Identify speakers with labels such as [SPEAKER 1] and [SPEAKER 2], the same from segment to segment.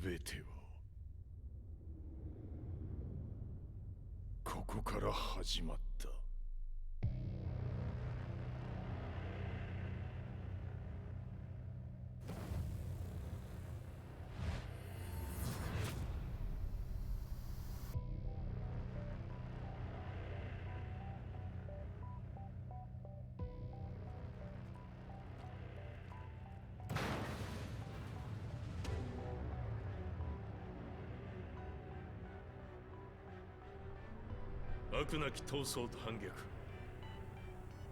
[SPEAKER 1] べてはここから始まった。悪なき闘争と反逆、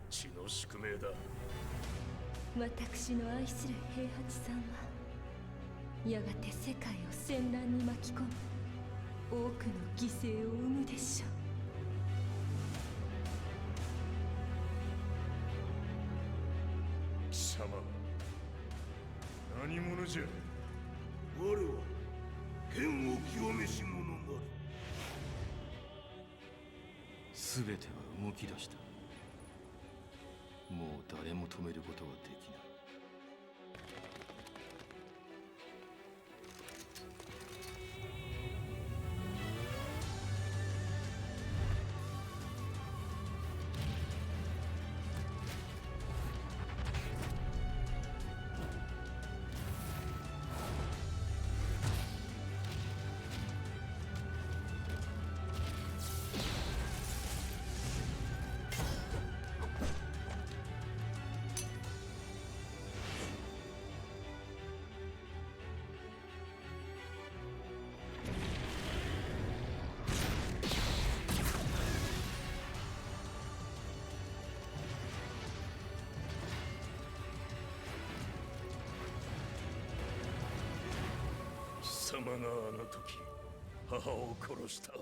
[SPEAKER 1] 血の宿命だ。
[SPEAKER 2] 私の愛する平八さんはやがて世界を戦乱に巻き込み多くの犠牲を生むでしょ
[SPEAKER 1] う。貴様何者じゃ。
[SPEAKER 3] 我は剣を極めし者なる。
[SPEAKER 4] 全ては動き出した。もう誰も止めることはできない。
[SPEAKER 1] 貴様があの時母を殺した。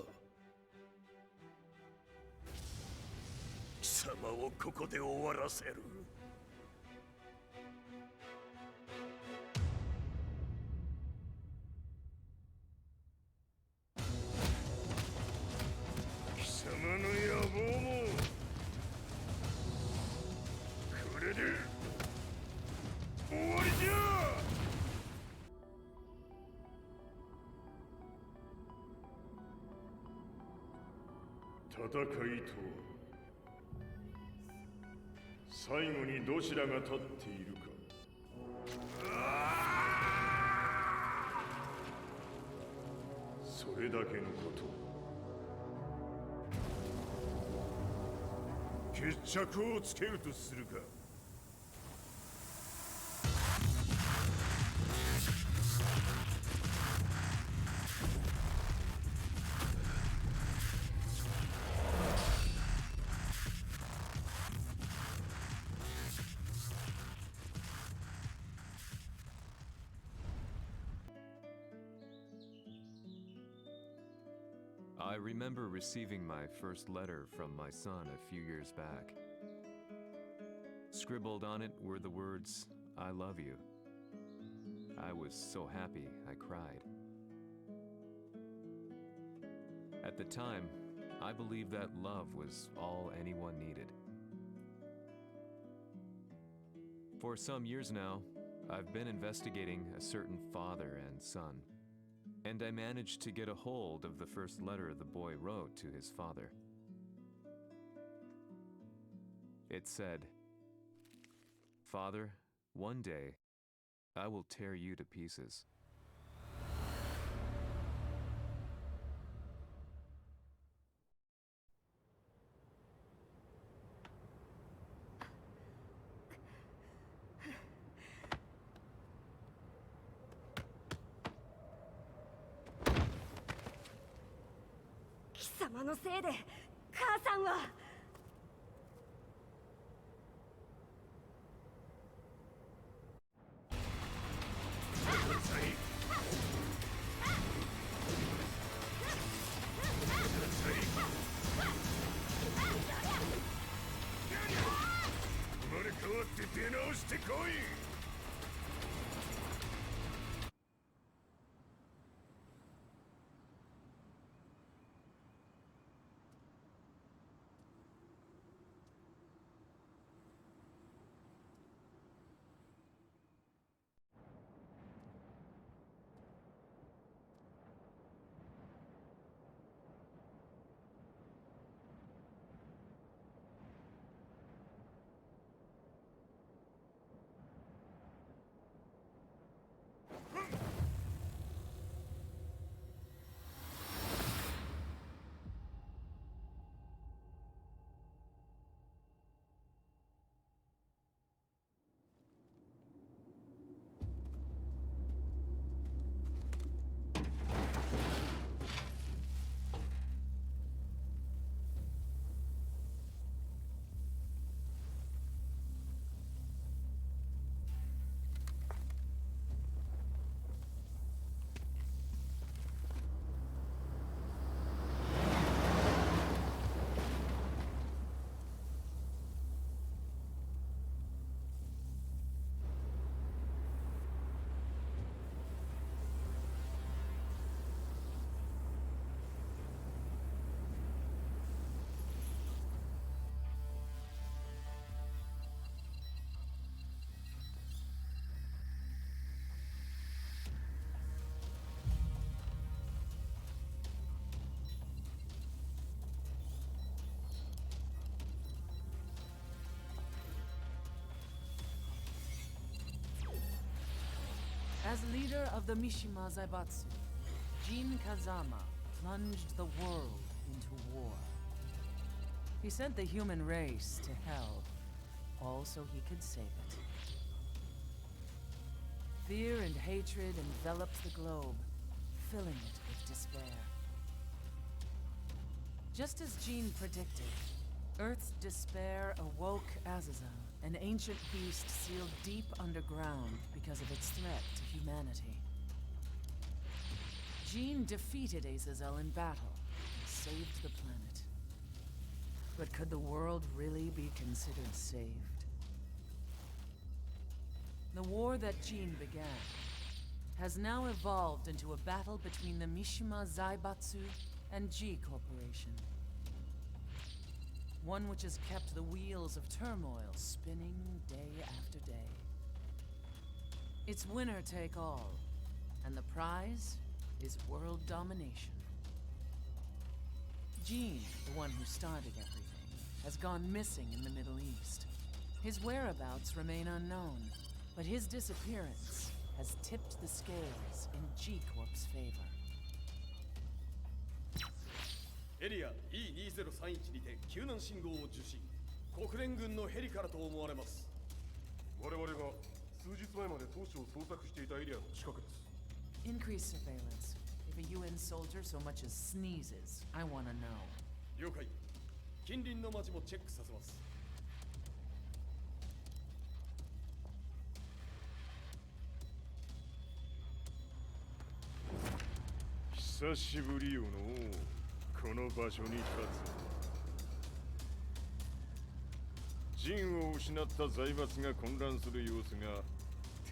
[SPEAKER 1] 貴様をここで終わらせる。貴様の野望もこれで終わりじゃ。戦いとは最後にどちらが立っているか。それだけのこと。決着をつけるとするか。
[SPEAKER 5] I remember receiving my first letter from my son a few years back. Scribbled on it were the words, "I love you." I was so happy I cried. At the time, I believed that love was all anyone needed. For some years now, I've been investigating a certain father and son, and I managed to get a hold of the first letter the boy wrote to his father. It said, "Father, one day, I will tear you to pieces."
[SPEAKER 2] う。貴様のせいで母さんは。
[SPEAKER 1] 生まれ変わって出直してこい。
[SPEAKER 6] As leader of the Mishima Zaibatsu, Jin Kazama plunged the world into war. He sent the human race to hell, all so he could save it. Fear and hatred enveloped the globe, filling it with despair. Just as Jean predicted, Earth's despair awoke Azazel, an ancient beast sealed deep underground because of its threat to humanity. Jean defeated Azazel in battle and saved the planet. But could the world really be considered saved? The war that Jean began has now evolved into a battle between the Mishima Zaibatsu and G Corporation. One which has kept the wheels of turmoil spinning day after day. It's winner take all, and the prize is world domination. Jean, the one who started everything, has gone missing in the Middle East. His whereabouts remain unknown, but his disappearance has tipped the scales in G-Corp's favor.
[SPEAKER 7] エリア E2031 にて救難信号を受信。国連軍のヘリからと思われます。
[SPEAKER 3] 我々が数日前まで当初を捜索していたエリアの近くです。
[SPEAKER 6] Increase surveillance. If a UN soldier so much as sneezes, I want to know.
[SPEAKER 7] 了解。近隣の町もチェックさせます。
[SPEAKER 1] 久しぶりよのこの場所に立つ。陣を失った財閥が混乱する様子が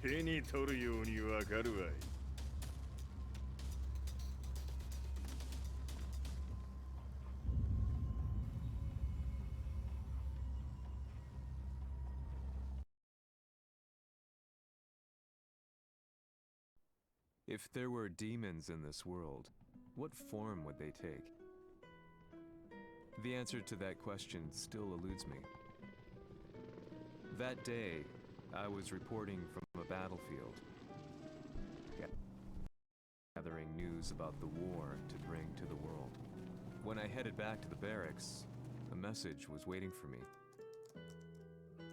[SPEAKER 1] 手に取るようにわかるわい。
[SPEAKER 5] If there were demons in this world, what form would they take? The answer to that question still eludes me. That day, I was reporting from a battlefield, gathering news about the war to bring to the world. When I headed back to the barracks, a message was waiting for me.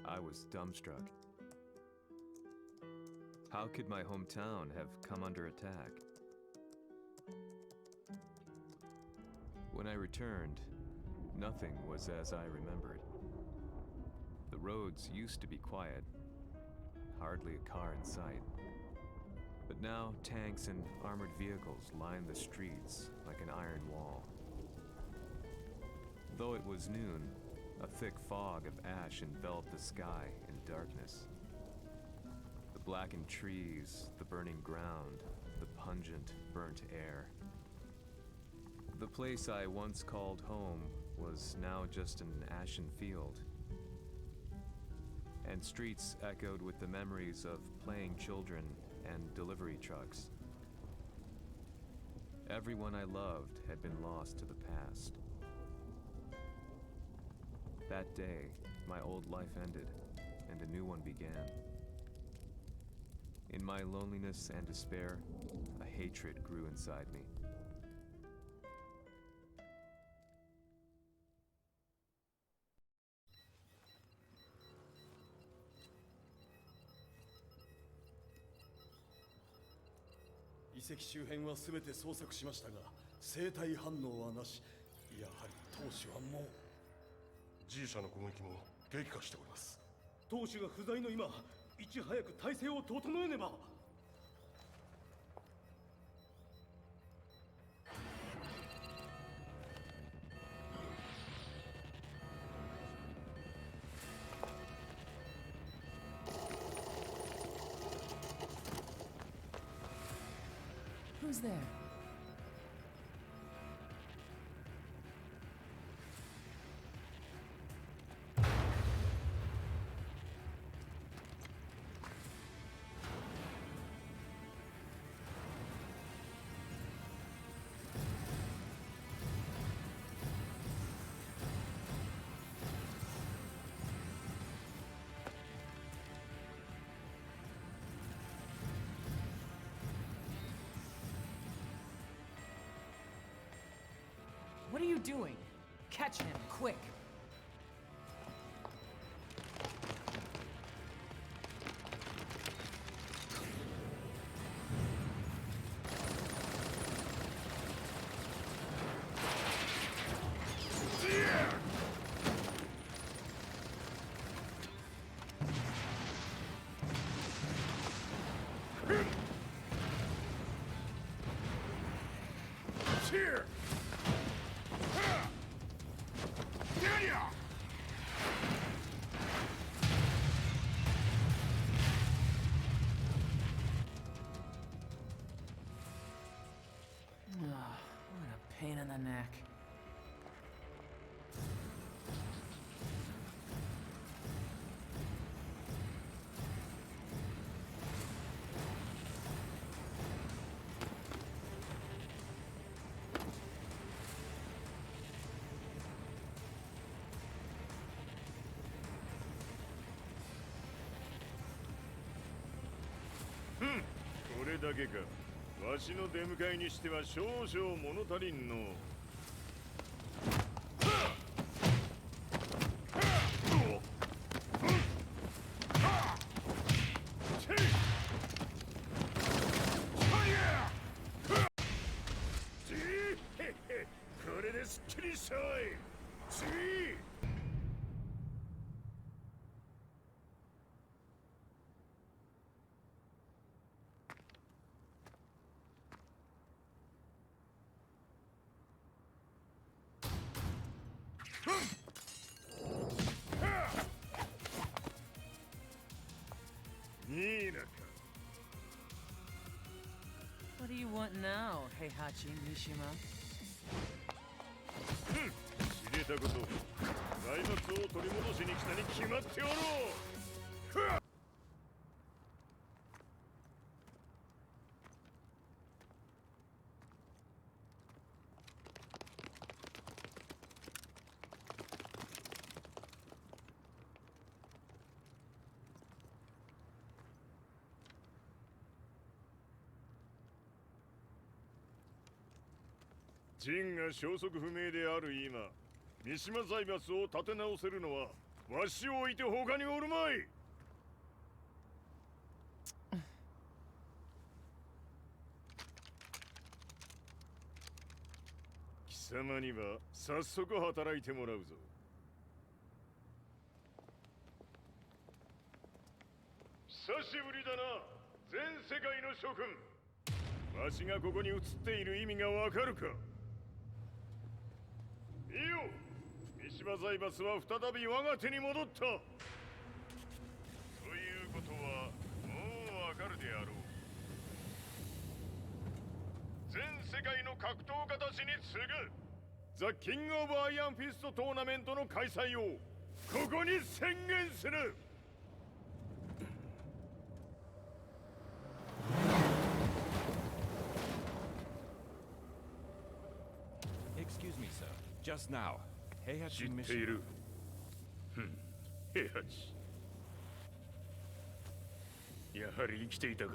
[SPEAKER 5] I was dumbstruck. How could my hometown have come under attack? When I returned, nothing was as I remembered. The roads used to be quiet, hardly a car in sight. But now tanks and armored vehicles line the streets like an iron wall. Though it was noon, a thick fog of ash enveloped the sky in darkness. The blackened trees, the burning ground, the pungent, burnt air. The place I once called home was now just an ashen field. And streets echoed with the memories of playing children and delivery trucks. Everyone I loved had been lost to the past. That day, my old life ended, and a new one began. In my loneliness and despair, a hatred grew inside me.
[SPEAKER 7] 遺跡周辺は全て捜索しましたが、生体反応はなし。やはり当主はもう。
[SPEAKER 3] G 社の攻撃も激化しております。
[SPEAKER 7] 当主が不在の今、いち早く体制を整えねば。
[SPEAKER 6] Who's there? are you doing? Catch him, quick!
[SPEAKER 1] Here!
[SPEAKER 6] What a pain in the neck.
[SPEAKER 1] Hmm. これだけか。わしの出迎えにしては少々物足りんの。これですっきりしたわい。次。
[SPEAKER 6] What do you want now, Heihachi Mishima?
[SPEAKER 1] 知れたこと。財閥を取り戻しに来たに決まっておろう。陣が消息不明である今、三島財閥を立て直せるのはわしを置いて他におるまい。貴様には早速働いてもらうぞ。久しぶりだな、全世界の諸君。わしがここに映っている意味がわかるか。いいよ、三島財閥は再び我が手に戻った。ということはもうわかるであろう。全世界の格闘家たちに次ぐザ・キング・オブ・アイアンフィストトーナメントの開催をここに宣言する。
[SPEAKER 8] Excuse me, sir. Just now, Heihachi
[SPEAKER 1] 知ってい
[SPEAKER 8] Mishima.
[SPEAKER 1] る。平八。やはり生きていたか。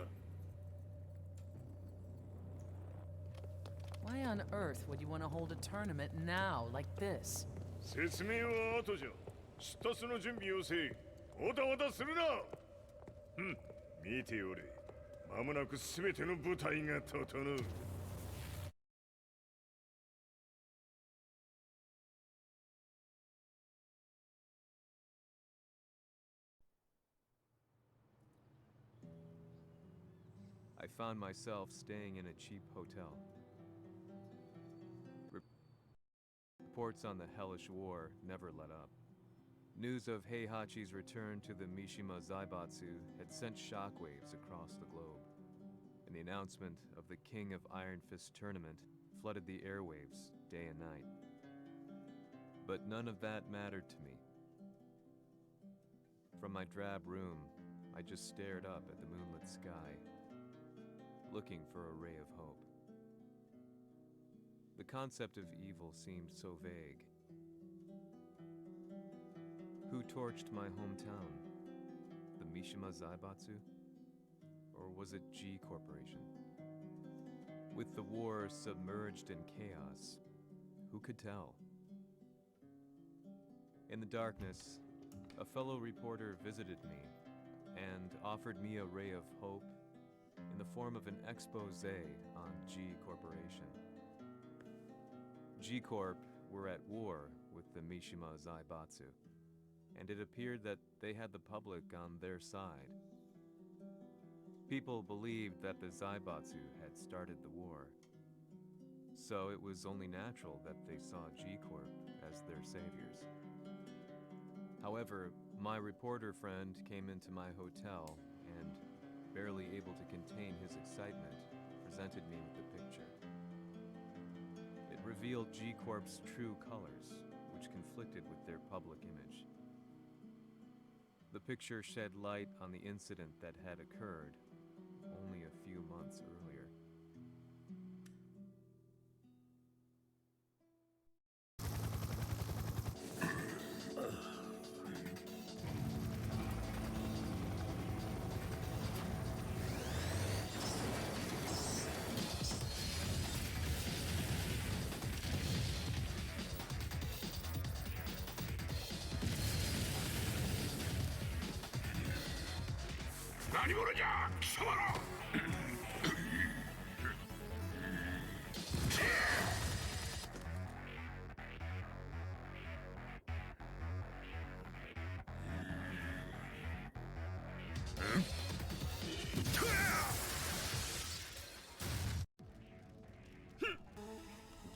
[SPEAKER 6] Why on earth would you want to hold a tournament now, like this?
[SPEAKER 1] 説明は後じゃ。出立の準備をせい。おたおたするな。見ておれ。間もなく全ての部隊が整う。
[SPEAKER 5] I found myself staying in a cheap hotel. Reports on the hellish war never let up. News of Heihachi's return to the Mishima Zaibatsu had sent shockwaves across the globe, and the announcement of the King of Iron Fist tournament flooded the airwaves day and night. But none of that mattered to me. From my drab room, I just stared up at the moonlit sky, looking for a ray of hope. The concept of evil seemed so vague. Who torched my hometown? The Mishima Zaibatsu? Or was it G Corporation? With the war submerged in chaos, who could tell? In the darkness, a fellow reporter visited me and offered me a ray of hope in the form of an expose on G Corporation. G Corp were at war with the Mishima Zaibatsu, and it appeared that they had the public on their side. People believed that the Zaibatsu had started the war, so it was only natural that they saw G Corp as their saviors. However, my reporter friend came into my hotel and, barely able to contain his excitement, presented me with the picture. It revealed G Corp's true colors, which conflicted with their public image. The picture shed light on the incident that had occurred only a few months earlier.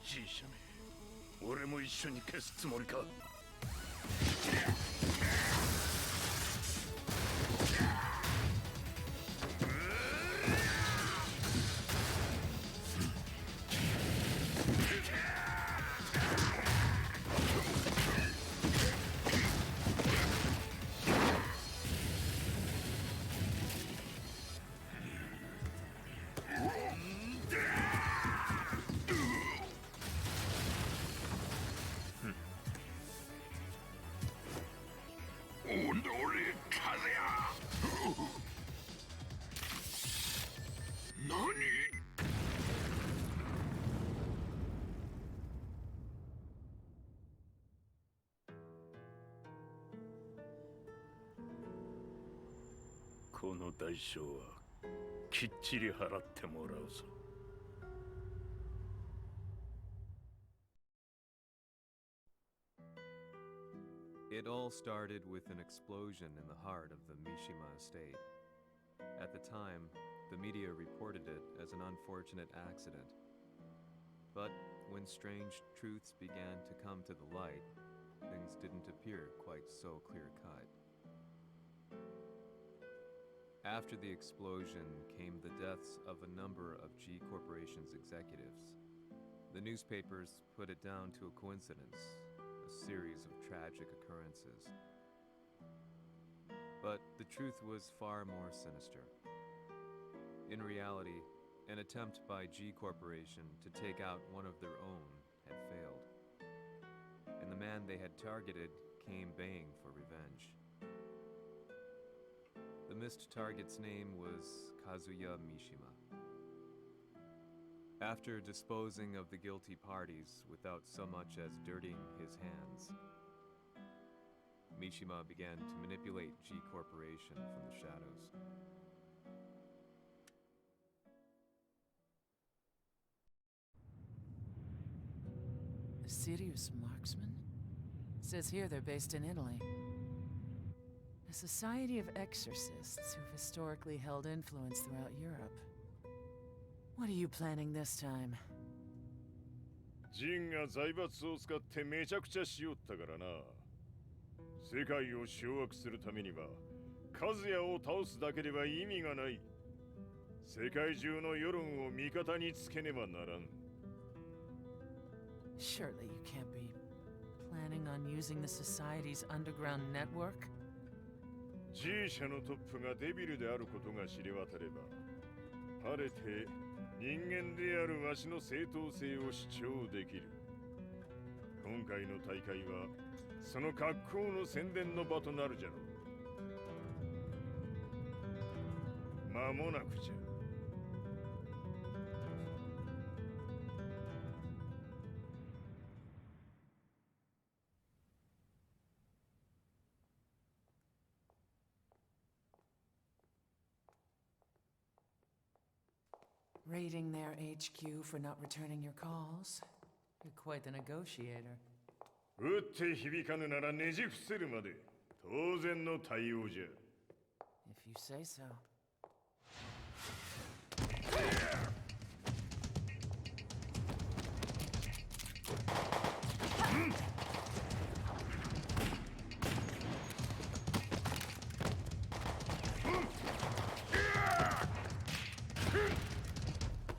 [SPEAKER 3] G 社め、俺も一緒に消すつもりか。この代償はきっちり払ってもらうぞ。
[SPEAKER 5] It all started with an explosion in the heart of the Mishima estate. At the time, the media reported it as an unfortunate accident. But when strange truths began to come to the light, things didn't appear quite so clear-cut. After the explosion came the deaths of a number of G Corporation's executives. The newspapers put it down to a coincidence, a series of tragic occurrences. But the truth was far more sinister. In reality, an attempt by G Corporation to take out one of their own had failed, and the man they had targeted came baying for revenge. The missed target's name was Kazuya Mishima. After disposing of the guilty parties without so much as dirtying his hands, Mishima began to manipulate G Corporation from the shadows.
[SPEAKER 6] A serious marksman? Says here they're based in Italy. A society of exorcists who've historically held influence throughout Europe. What are you planning this time?
[SPEAKER 1] ジンが財閥を使ってめちゃくちゃしよったからな。世界を掌握するためには、カズヤを倒すだけでは意味がない。世界中の世論を味方につけねばならん。
[SPEAKER 6] Surely you can't be planning on using the society's underground network?
[SPEAKER 1] G 社のトップがデビルであることが知れ渡れば、晴れて人間であるわしの正当性を主張できる。今回の大会はその格好の宣伝の場となるじゃろう。間もなくじゃ。
[SPEAKER 6] Raiding their HQ for not returning your calls. You're quite the negotiator.
[SPEAKER 1] 打って響かぬならねじ伏せるまで当然の対応じゃ。
[SPEAKER 6] If you say so.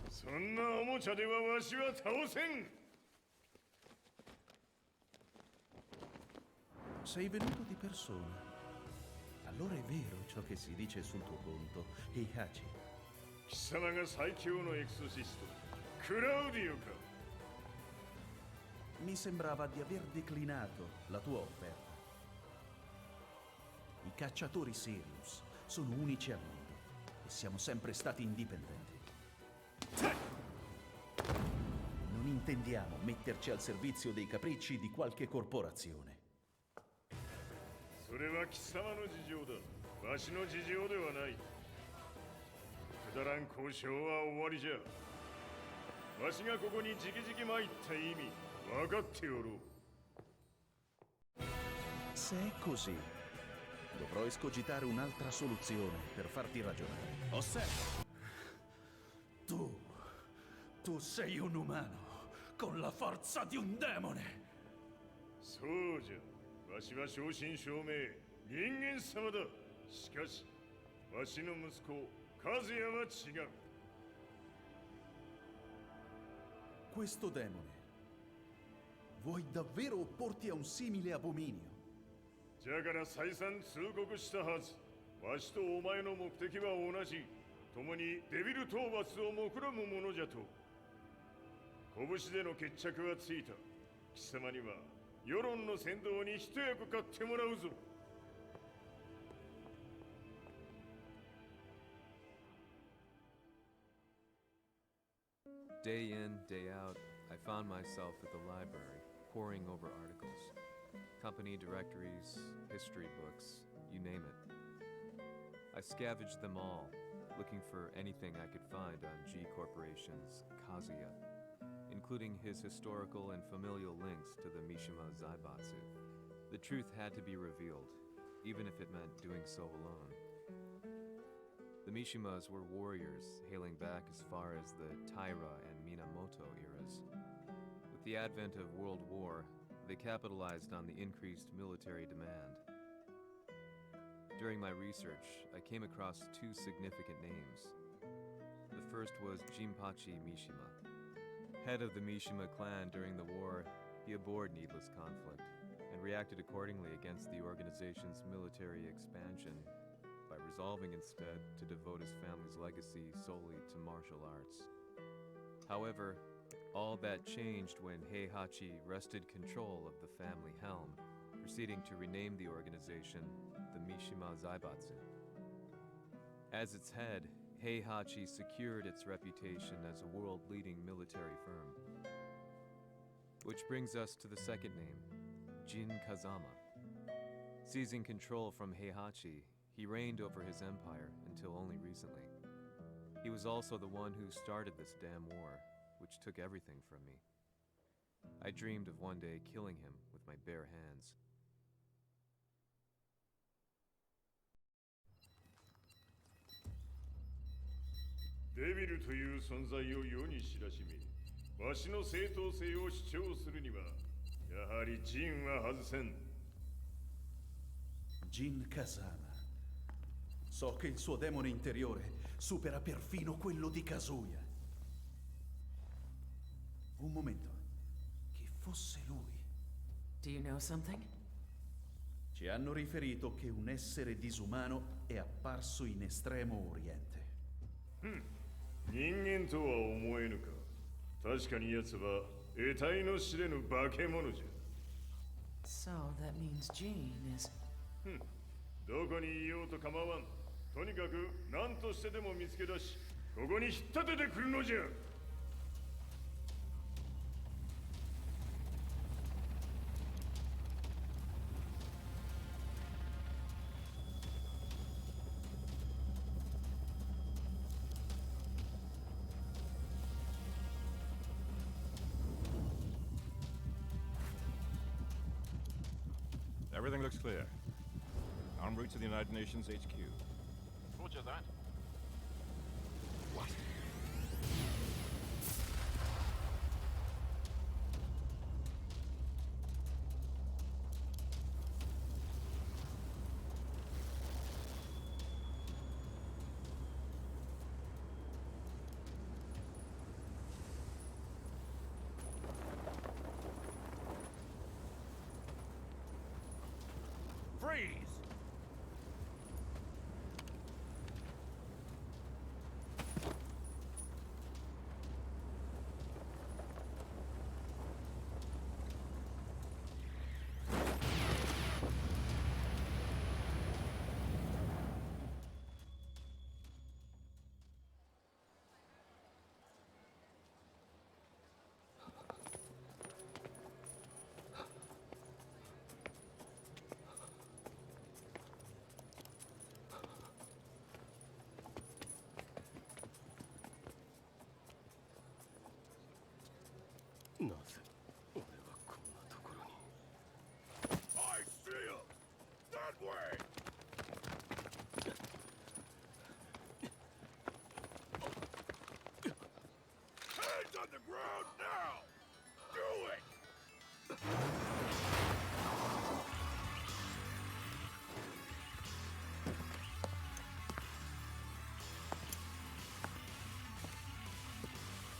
[SPEAKER 1] そんなおもちゃではわしは倒せん。
[SPEAKER 9] Sei venuto di persona. Allora è vero ciò che si dice sul tuo conto, Heihachi.
[SPEAKER 1] 貴様が最強のエクソシストクラウディオか。
[SPEAKER 9] Mi sembrava di aver declinato la tua offerta. I cacciatori Sirius sono unici al mondo e siamo sempre stati indipendenti. Non intendiamo metterci al servizio dei capricci di qualche corporazione.
[SPEAKER 1] それは貴様の事情だ。わしの事情ではない。くだらん交渉は終わりじゃ。わしがここに直々参った意味分かっておろう。
[SPEAKER 9] Se è così, dovrò escogitare un'altra soluzione per farti ragionare. Osserva! Tu sei un umano con la forza di un demone!
[SPEAKER 1] そうじゃ。わしは正真正銘人間様だ。しかしわしの息子和也は違う。
[SPEAKER 9] Questo demone, vuoi davvero opporti a un simile abominio?
[SPEAKER 1] じゃから再三通告したはず。わしとお前の目的は同じ。共にデビル討伐を目論むものじゃと。拳での決着はついた。貴様には世論の先導に一役買ってもらうぞ。
[SPEAKER 5] Day in, day out, I found myself at the library, poring over articles. Company directories, history books, you name it. I scavenged them all, looking for anything I could find on G Corporation's Kazuya, including his historical and familial links to the Mishima Zaibatsu. The truth had to be revealed, even if it meant doing so alone. The Mishimas were warriors hailing back as far as the Taira and Minamoto eras. With the advent of World War, they capitalized on the increased military demand. During my research, I came across two significant names. The first was Jinpachi Mishima. Head of the Mishima clan during the war, he abhorred needless conflict and reacted accordingly against the organization's military expansion by resolving instead to devote his family's legacy solely to martial arts. However, all that changed when Heihachi wrested control of the family helm, proceeding to rename the organization the Mishima Zaibatsu. As its head, Heihachi secured its reputation as a world-leading military firm. Which brings us to the second name, Jin Kazama. Seizing control from Heihachi, he reigned over his empire until only recently. He was also the one who started this damn war, which took everything from me. I dreamed of one day killing him with my bare hands.
[SPEAKER 1] Devil という存在を世に知らしめ、わしの正当性を主張するには、やはりジンは外せん。
[SPEAKER 9] Jin Kazama. So che il suo demone interiore supera perfino quello di Kazuya. Un momento. Che fosse lui.
[SPEAKER 6] Do you know something?
[SPEAKER 9] Ci hanno riferito che un essere disumano è apparso in Estremo Oriente.
[SPEAKER 1] 人間とは思えぬか。確かに奴は得体の知れぬ化け物じゃ。
[SPEAKER 6] So that means Jean is...
[SPEAKER 1] どこにいようと構わん。とにかく何としてでも見つけ出し、ここに引っ立ててくるのじゃ。
[SPEAKER 6] Heihachi
[SPEAKER 8] Everything looks clear. En route to the United Nations HQ.
[SPEAKER 10] Roger that.
[SPEAKER 8] What?
[SPEAKER 10] Freeze!
[SPEAKER 3] I see him! That way! Hands on the ground now! Do it!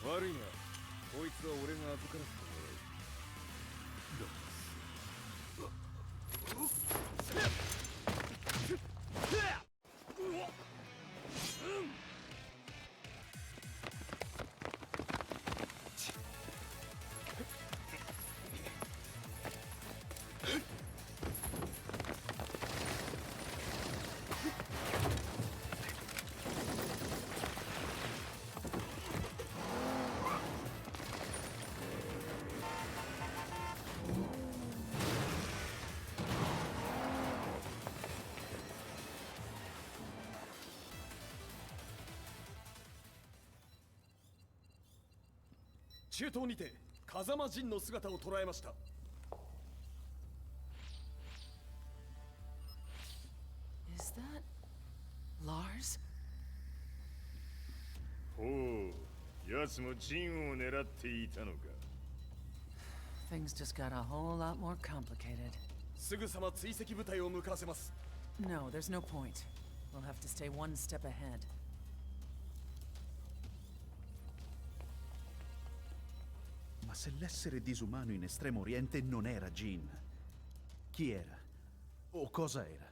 [SPEAKER 1] 悪いな。こいつは俺が預からせてもらう。
[SPEAKER 7] 中東にて風間陣の姿を捉えました。
[SPEAKER 6] Is that Lars?
[SPEAKER 1] ほう、奴もジンを狙っていたのか。
[SPEAKER 6] Things just got a whole lot more complicated.
[SPEAKER 7] すぐさま追跡部隊を向かわせます。
[SPEAKER 6] No, there's no point. We'll have to stay one step ahead.
[SPEAKER 9] Ma se l'essere disumano in Estremo Oriente non era Jin, chi era? O cosa era?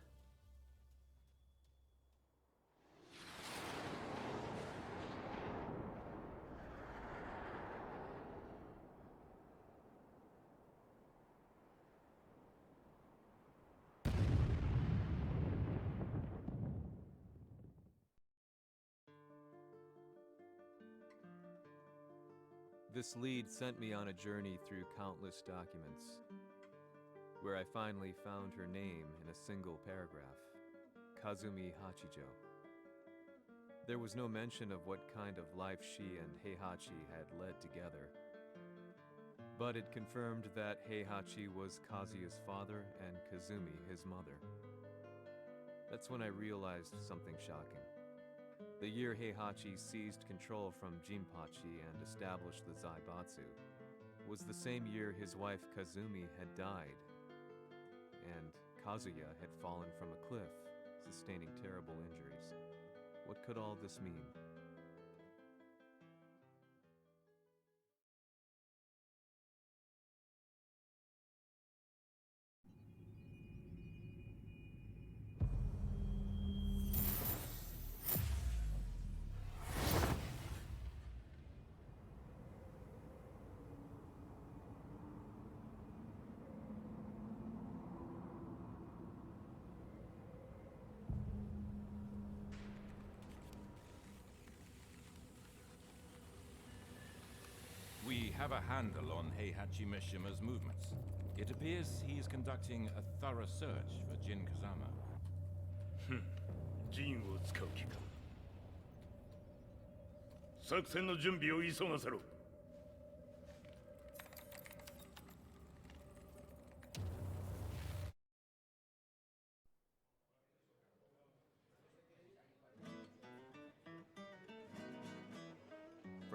[SPEAKER 5] This lead sent me on a journey through countless documents, where I finally found her name in a single paragraph, Kazumi Hachijo. There was no mention of what kind of life she and Heihachi had led together, but it confirmed that Heihachi was Kazuya's father and Kazumi his mother. That's when I realized something shocking. The year Heihachi seized control from Jinpachi and established the Zaibatsu was the same year his wife Kazumi had died, and Kazuya had fallen from a cliff, sustaining terrible injuries. What could all this mean?
[SPEAKER 8] We have a handle on Heihachi Mishima's movements. It appears he is conducting a thorough search for Jin Kazama.
[SPEAKER 3] ジンを使う気か。作戦の準備を急がせろ。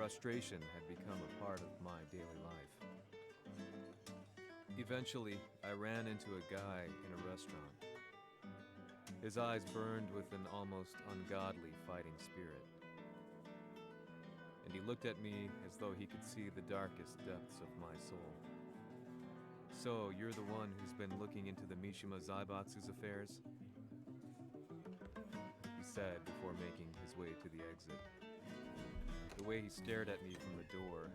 [SPEAKER 5] frustration had become a part of my daily life. Eventually, I ran into a guy in a restaurant. His eyes burned with an almost ungodly fighting spirit. And he looked at me as though he could see the darkest depths of my soul. So, you're the one who's been looking into the Mishima Zaibatsu's affairs? He said before making his way to the exit. The way he stared at me from the door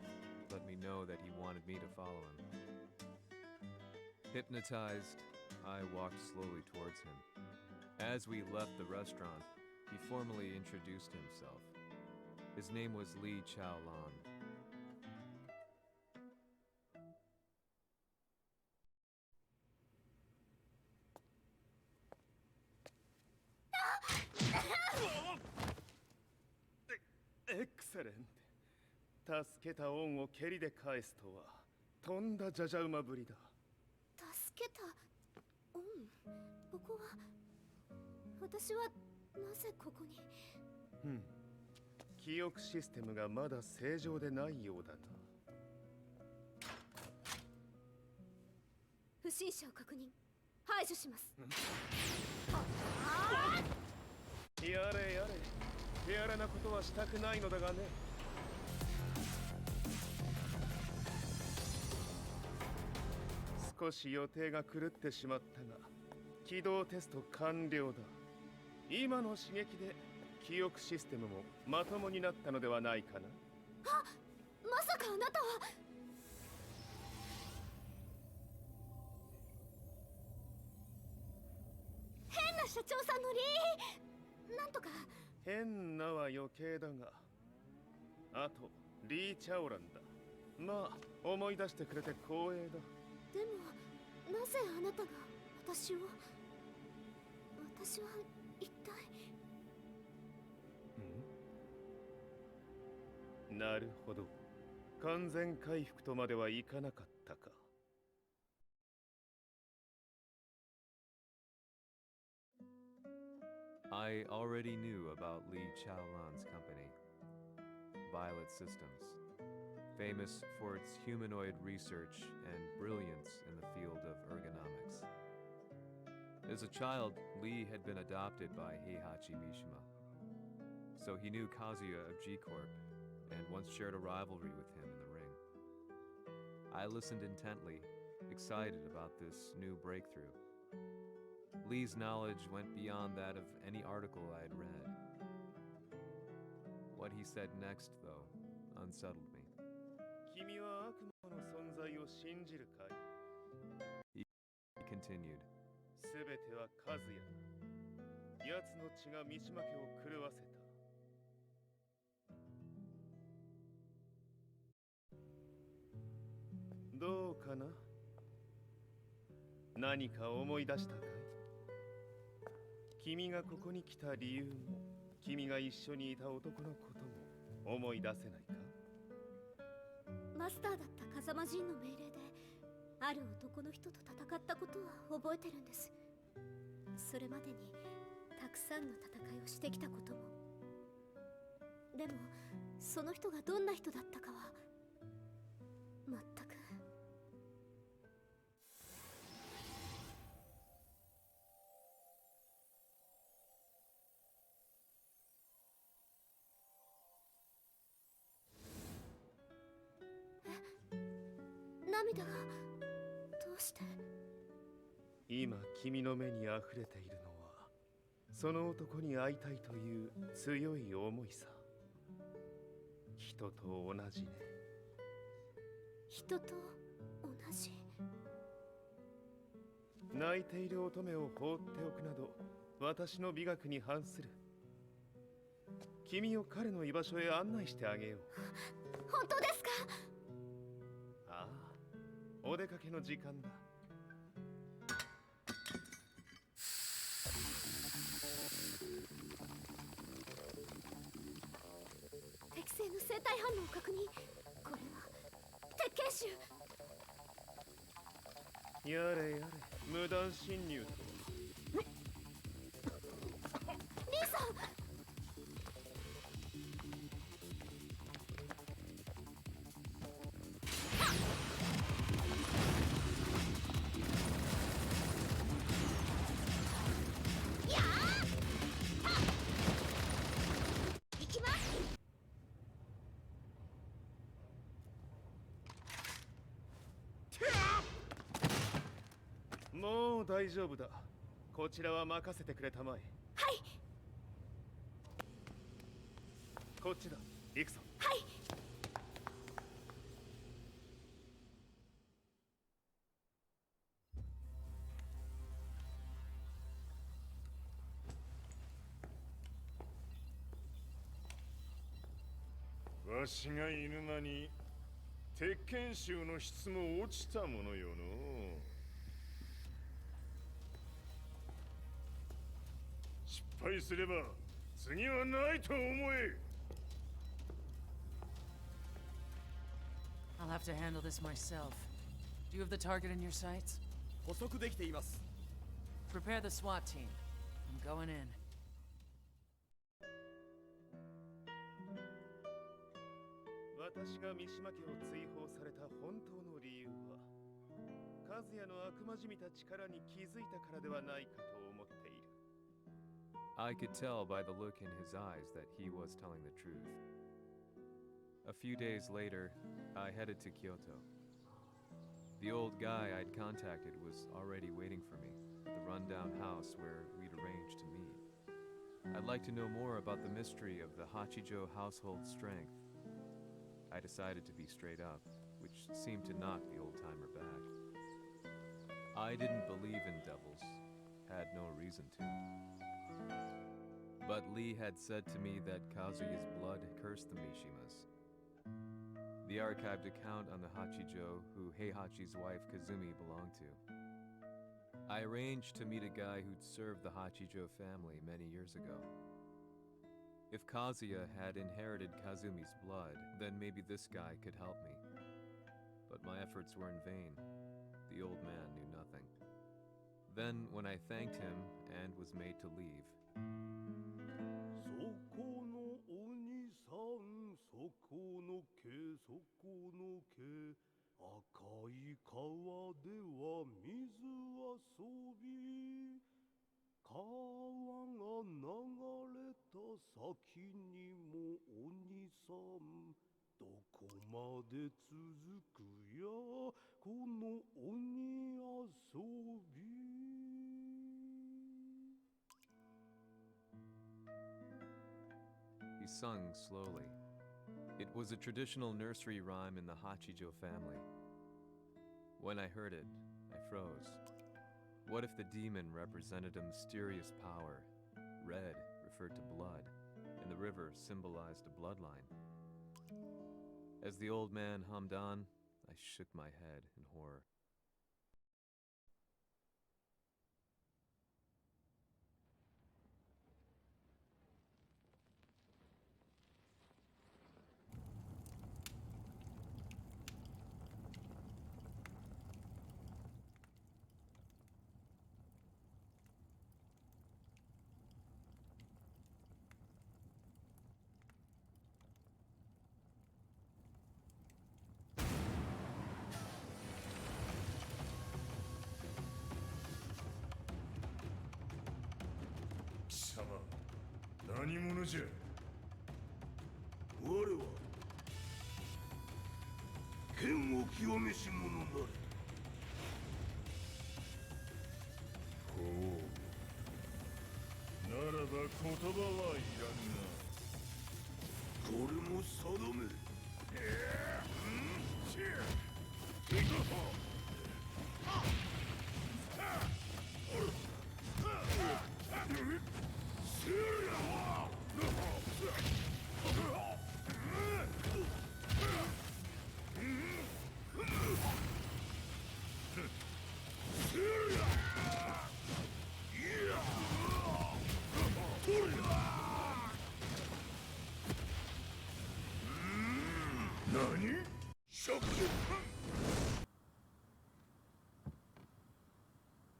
[SPEAKER 5] let me know that he wanted me to follow him. Hypnotized, I walked slowly towards him. As we left the restaurant, he formally introduced himself. His name was Li Chaolan.
[SPEAKER 11] Excellent. 助けた恩を蹴りで返すとは、とんだじゃじゃ馬ぶりだ。
[SPEAKER 12] 助けた恩？ここは私はなぜここに？
[SPEAKER 11] 記憶システムがまだ正常でないようだな。
[SPEAKER 12] 不審者を確認。排除します。
[SPEAKER 11] やれやれ。手荒なことはしたくないのだがね。少し予定が狂ってしまったが、起動テスト完了だ。今の刺激で記憶システムもまともになったのではないかな。
[SPEAKER 12] あ、まさかあなたは。変な社長さんのなんとか。
[SPEAKER 11] 変なは余計だが、あとリー・チャオランだ。まあ思い出してくれて光栄だ。
[SPEAKER 12] でもなぜあなたが私は一体。
[SPEAKER 11] なるほど。完全回復とまではいかなかったか。
[SPEAKER 5] I already knew about Li Chaolan's company, Violet Systems, famous for its humanoid research and brilliance in the field of ergonomics. As a child, Li had been adopted by Heihachi Mishima, so he knew Kazuya of G-Corp and once shared a rivalry with him in the ring. I listened intently, excited about this new breakthrough. Lee's knowledge went beyond that of any article I had read. What he said next, though, unsettled me. He continued.
[SPEAKER 11] すべてはカズヤ。奴の血が三島家を狂わせた。どうかな？何か思い出したかい？君がここに来た理由も、君が一緒にいた男のことも思い出せないか？
[SPEAKER 12] マスターだった風間陣の命令で、ある男の人と戦ったことは覚えてるんです。それまでにたくさんの戦いをしてきたことも。でもその人がどんな人だったかは全く。涙がどうして？
[SPEAKER 11] 今君の目にあふれているのは、その男に会いたいという強い思いさ。人と同じね。
[SPEAKER 12] 人と同じ。
[SPEAKER 11] 泣いている乙女を放っておくなど、私の美学に反する。君を彼の居場所へ案内してあげよう。
[SPEAKER 12] 本当ですか？
[SPEAKER 11] ああ、お出かけの時間だ。
[SPEAKER 12] 適正の生体反応を確認。これは鉄拳臭。
[SPEAKER 11] やれやれ、無断侵入と。
[SPEAKER 12] リーさん。
[SPEAKER 11] もう大丈夫だ。こちらは任せてくれたまえ。
[SPEAKER 12] はい。
[SPEAKER 11] こっちだ。行くぞ。
[SPEAKER 12] はい。
[SPEAKER 1] わしが犬間に鉄拳衆の質も落ちたものよの。失敗すれば次はないと思え。
[SPEAKER 6] I'll have to handle this myself. Do you have the target in your sights?
[SPEAKER 7] 捕捉できています。
[SPEAKER 6] Prepare the SWAT team. I'm going in.
[SPEAKER 11] 私が三島家を追放された本当の理由は、和也の悪魔じみた力に気づいたからではないかと思っている。
[SPEAKER 5] I could tell by the look in his eyes that he was telling the truth. A few days later, I headed to Kyoto. The old guy I'd contacted was already waiting for me at the rundown house where we'd arranged to meet. I'd like to know more about the mystery of the Hachijo household strength. I decided to be straight up, which seemed to knock the old-timer back. I didn't believe in devils, had no reason to. But Lee had said to me that Kazuya's blood cursed the Mishimas. The archived account on the Hachijo who Heihachi's wife Kazumi belonged to. I arranged to meet a guy who'd served the Hachijo family many years ago. If Kazuya had inherited Kazumi's blood, then maybe this guy could help me. But my efforts were in vain. The old man knew nothing. Then, when I thanked him and was made to leave,
[SPEAKER 3] そこのお兄さん、そこの毛、そこの毛、赤い川では水遊び、川が流れた先にもお兄さん、どこまで続くやこの鬼遊び。
[SPEAKER 5] he sung slowly. It was a traditional nursery rhyme in the Hachijo family. When I heard it, I froze. What if the demon represented a mysterious power? Red referred to blood, and the river symbolized a bloodline. As the old man hummed on, I shook my head in horror.
[SPEAKER 1] Sama, 何者じゃ。
[SPEAKER 3] 我は剣を清めし者なり。
[SPEAKER 1] ほう。ならば言葉はいらんな。
[SPEAKER 3] これも定め。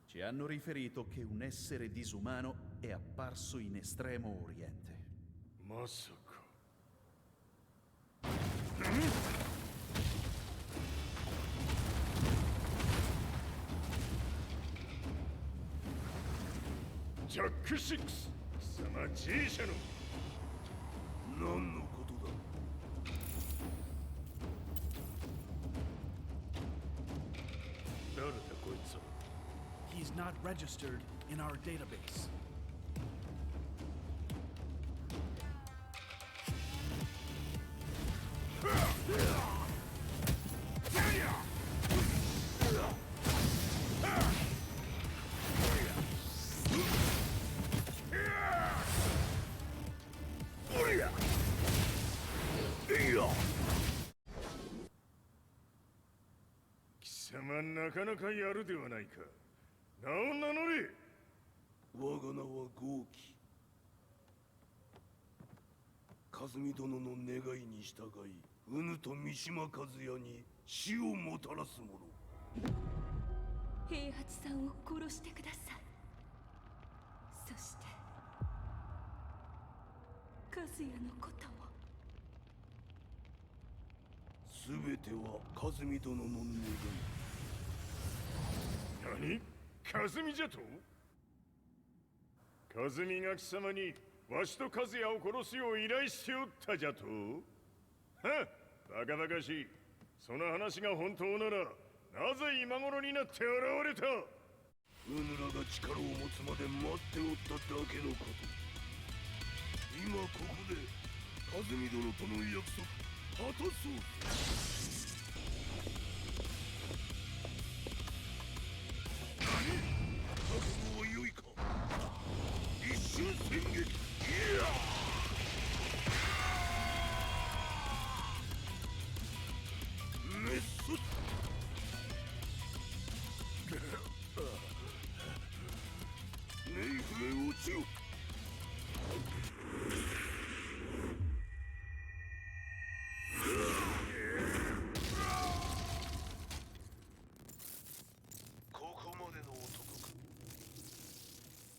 [SPEAKER 9] Ci hanno riferito che un essere disumano è apparso in Estremo Oriente.
[SPEAKER 1] まさか。ジャック6、貴様 G 社の。
[SPEAKER 3] 何のことだ。
[SPEAKER 9] registered in our database.
[SPEAKER 1] なかなかやるではないか。名を名乗れ。
[SPEAKER 3] 我が名は豪輝。和美殿の願いに従い、うぬと三島和也に死をもたらす者。
[SPEAKER 2] 平八さんを殺してください。そして和也のことも。
[SPEAKER 3] すべては和美殿の願い。
[SPEAKER 1] 何？和美じゃと？和美が貴様にわしと和也を殺すよう依頼しておったじゃと？はっ、バカバカしい。その話が本当なら、なぜ今頃になって現れた？
[SPEAKER 3] うぬらが力を持つまで待っておっただけのこと。今ここで和美殿との約束果たそう。一瞬戦撃。いやメッソネイフへ落ちよ。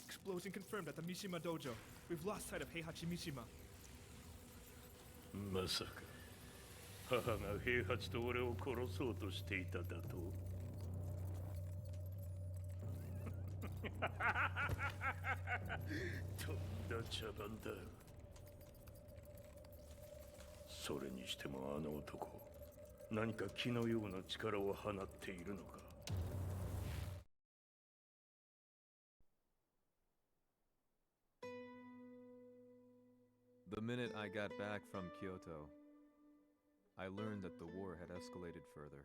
[SPEAKER 13] Explosion confirmed at the Mishima Dojo. We've lost sight of Heihachi Mishima.
[SPEAKER 3] まさか母が平八と俺を殺そうとしていただと？とんだ茶番だ。それにしてもあの男、何か気のような力を放っているのか。
[SPEAKER 5] The minute I got back from Kyoto, I learned that the war had escalated further.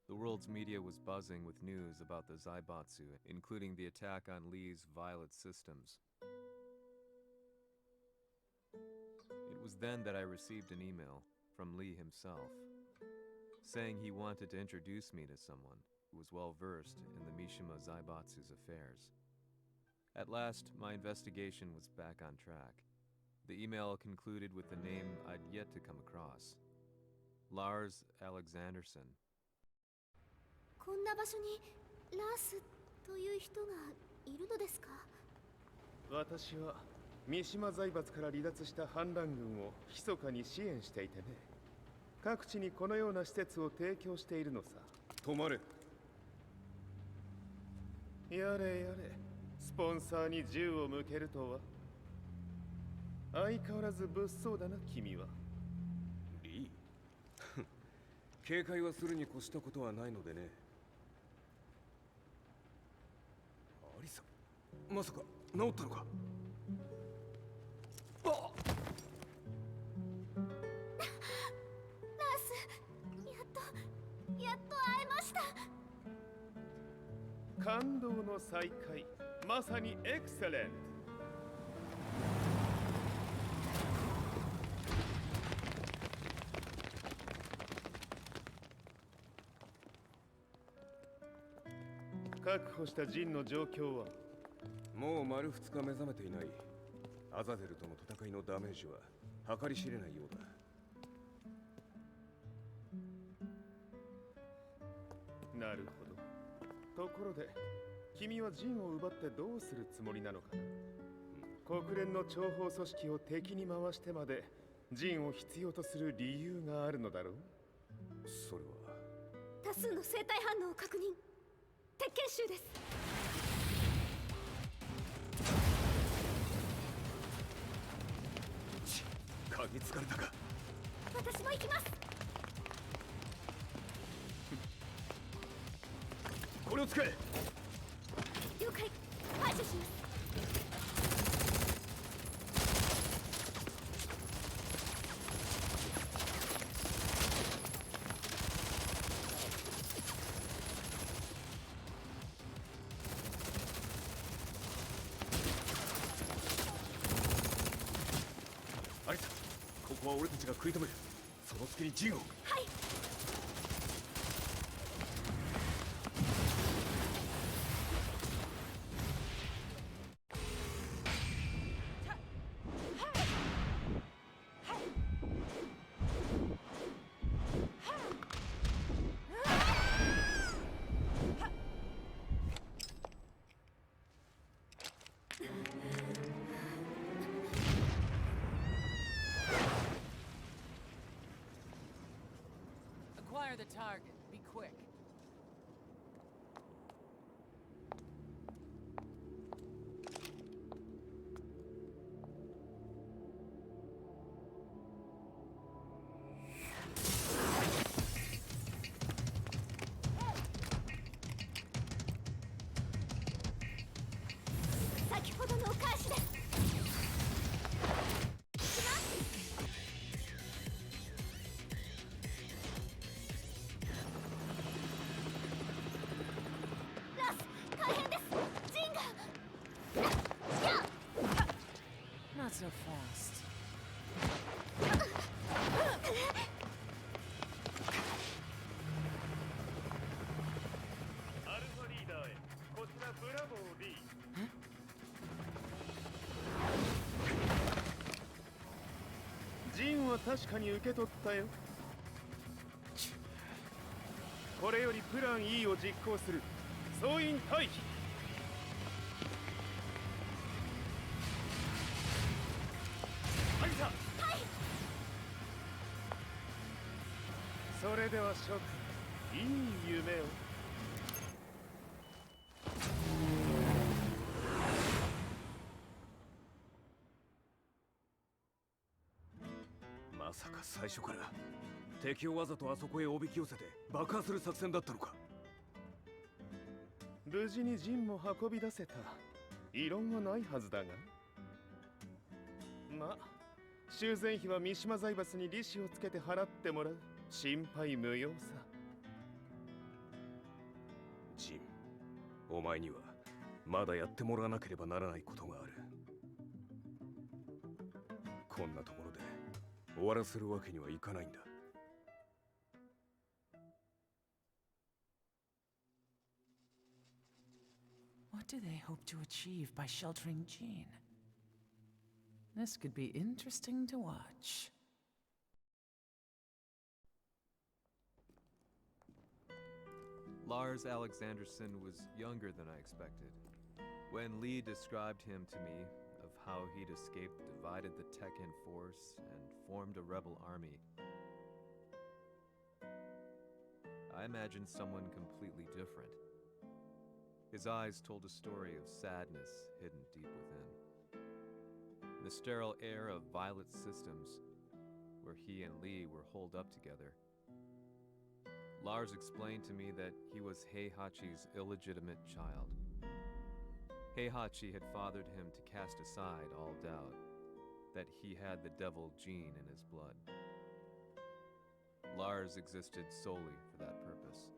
[SPEAKER 5] The world's media was buzzing with news about the Zaibatsu, including the attack on Lee's Violet systems. It was then that I received an email from Lee himself, saying he wanted to introduce me to someone who was well versed in the Mishima Zaibatsu's affairs. At last, my investigation was back on track. The email concluded with a name I'd yet to come across. Lars Alexanderson.
[SPEAKER 12] こんな場所にラースという人がいるのですか？
[SPEAKER 11] 私は三島財閥から離脱した反乱軍を密かに支援していてね。各地にこのような施設を提供しているのさ。止まれ。やれやれ、スポンサーに銃を向けるとは。相変わらず物騒だな、君は。
[SPEAKER 14] リー警戒はするに越したことはないのでね。アリサ、まさか治ったのか？あっ
[SPEAKER 12] ラース、やっと会えました。
[SPEAKER 11] 感動の再会、まさにエクセレント。確保したジンの状況は？
[SPEAKER 14] もう丸2日目覚めていない。アザゼルとの戦いのダメージは計り知れないようだ。
[SPEAKER 11] なるほど。ところで、君はジンを奪ってどうするつもりなのかな？国連の諜報組織を敵に回してまでジンを必要とする理由があるのだろう？
[SPEAKER 14] それは
[SPEAKER 12] 多数の生体反応を確認。鉄拳衆です。
[SPEAKER 14] 嗅ぎつかれたか？
[SPEAKER 12] 私も行きます。
[SPEAKER 14] これを使え。
[SPEAKER 7] こは俺たちが食い止める。その隙にジンを。
[SPEAKER 12] はい。
[SPEAKER 6] Acquire the target. Be quick. Not so fast.
[SPEAKER 11] アルファリーダーへ。こちらブラボー D。ジンは確かに受け取ったよ。これよりプラン E を実行する。総員退避。アリサ。はい。それでは諸君、いい夢を。
[SPEAKER 7] まさか最初から敵をわざとあそこへおびき寄せて爆破する作戦だったのか。
[SPEAKER 11] 無事にジンも運び出せた。異論はないはずだが。ま、修繕費は三島財閥に利子をつけて払ってもらう。心配無用さ。
[SPEAKER 7] ジン、お前にはまだやってもらわなければならないことがある。こんなところで終わらせるわけにはいかないんだ。
[SPEAKER 6] What do they hope to achieve by sheltering Jean? This could be interesting to watch.
[SPEAKER 5] Lars Alexanderson was younger than I expected. When Lee described him to me, of how he'd escaped, divided the TEKKEN force, and formed a rebel army, I imagined someone completely different. His eyes told a story of sadness hidden deep within. In the sterile air of Violet Systems, where he and Lee were holed up together, Lars explained to me that he was Heihachi's illegitimate child. Heihachi had fathered him to cast aside all doubt that he had the devil gene in his blood. Lars existed solely for that purpose.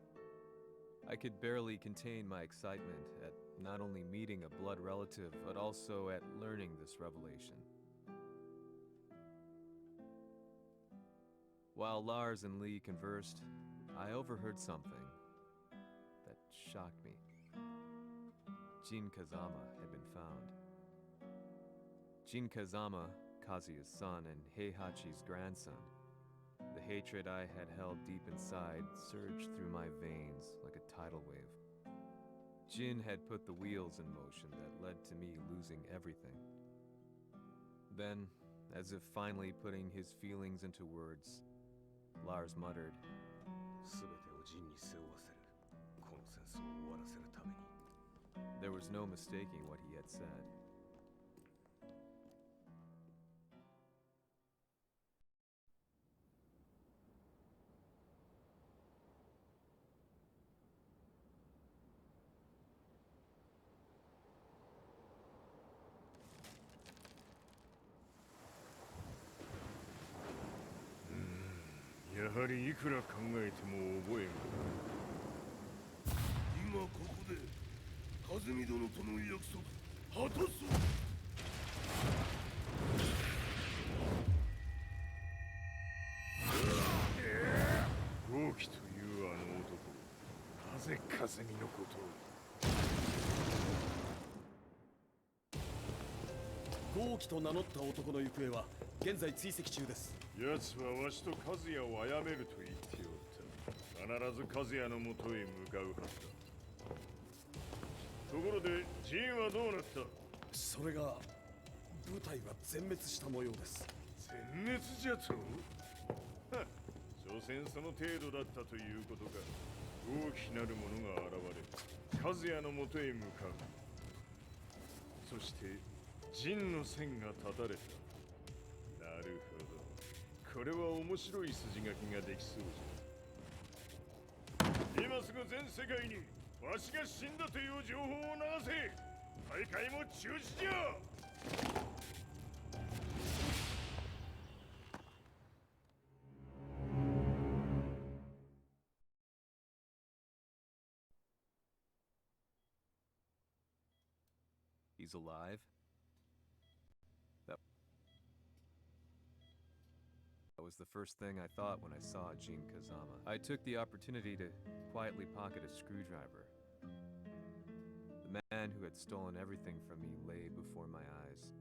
[SPEAKER 5] I could barely contain my excitement at not only meeting a blood relative, but also at learning this revelation. While Lars and Lee conversed, I overheard something that shocked me. Jin Kazama had been found. Jin Kazama, Kazuya's son and Heihachi's grandson. The hatred I had held deep inside surged through my veins like a tidal wave. Jin had put the wheels in motion that led to me losing everything. Then, as if finally putting his feelings into words, Lars muttered, there was no mistaking what he had said.
[SPEAKER 1] やはりいくら考えても覚えん。
[SPEAKER 3] 今ここで和美殿との約束果たそう。
[SPEAKER 1] 霞のこと
[SPEAKER 7] を。豪輝と名乗った男の行方は現在追跡中です。
[SPEAKER 1] 奴はわしと和也を殺めると言っておった。必ず和也のもとへ向かうはずだ。ところでジンはどうなった？
[SPEAKER 7] それが部隊は全滅した模様です。
[SPEAKER 1] 全滅じゃと？はっ、所詮その程度だったということか。大きなるものが現れ和也のもとへ向かう。そしてジンの線が断たれた。なるほど、これは面白い筋書きができそうじゃ。今すぐ全世界にわしが死んだという情報を流せ。大会も中止じゃ。
[SPEAKER 5] He's alive? That was the first thing I thought when I saw Jin Kazama. I took the opportunity to quietly pocket a screwdriver. The man who had stolen everything from me lay before my eyes.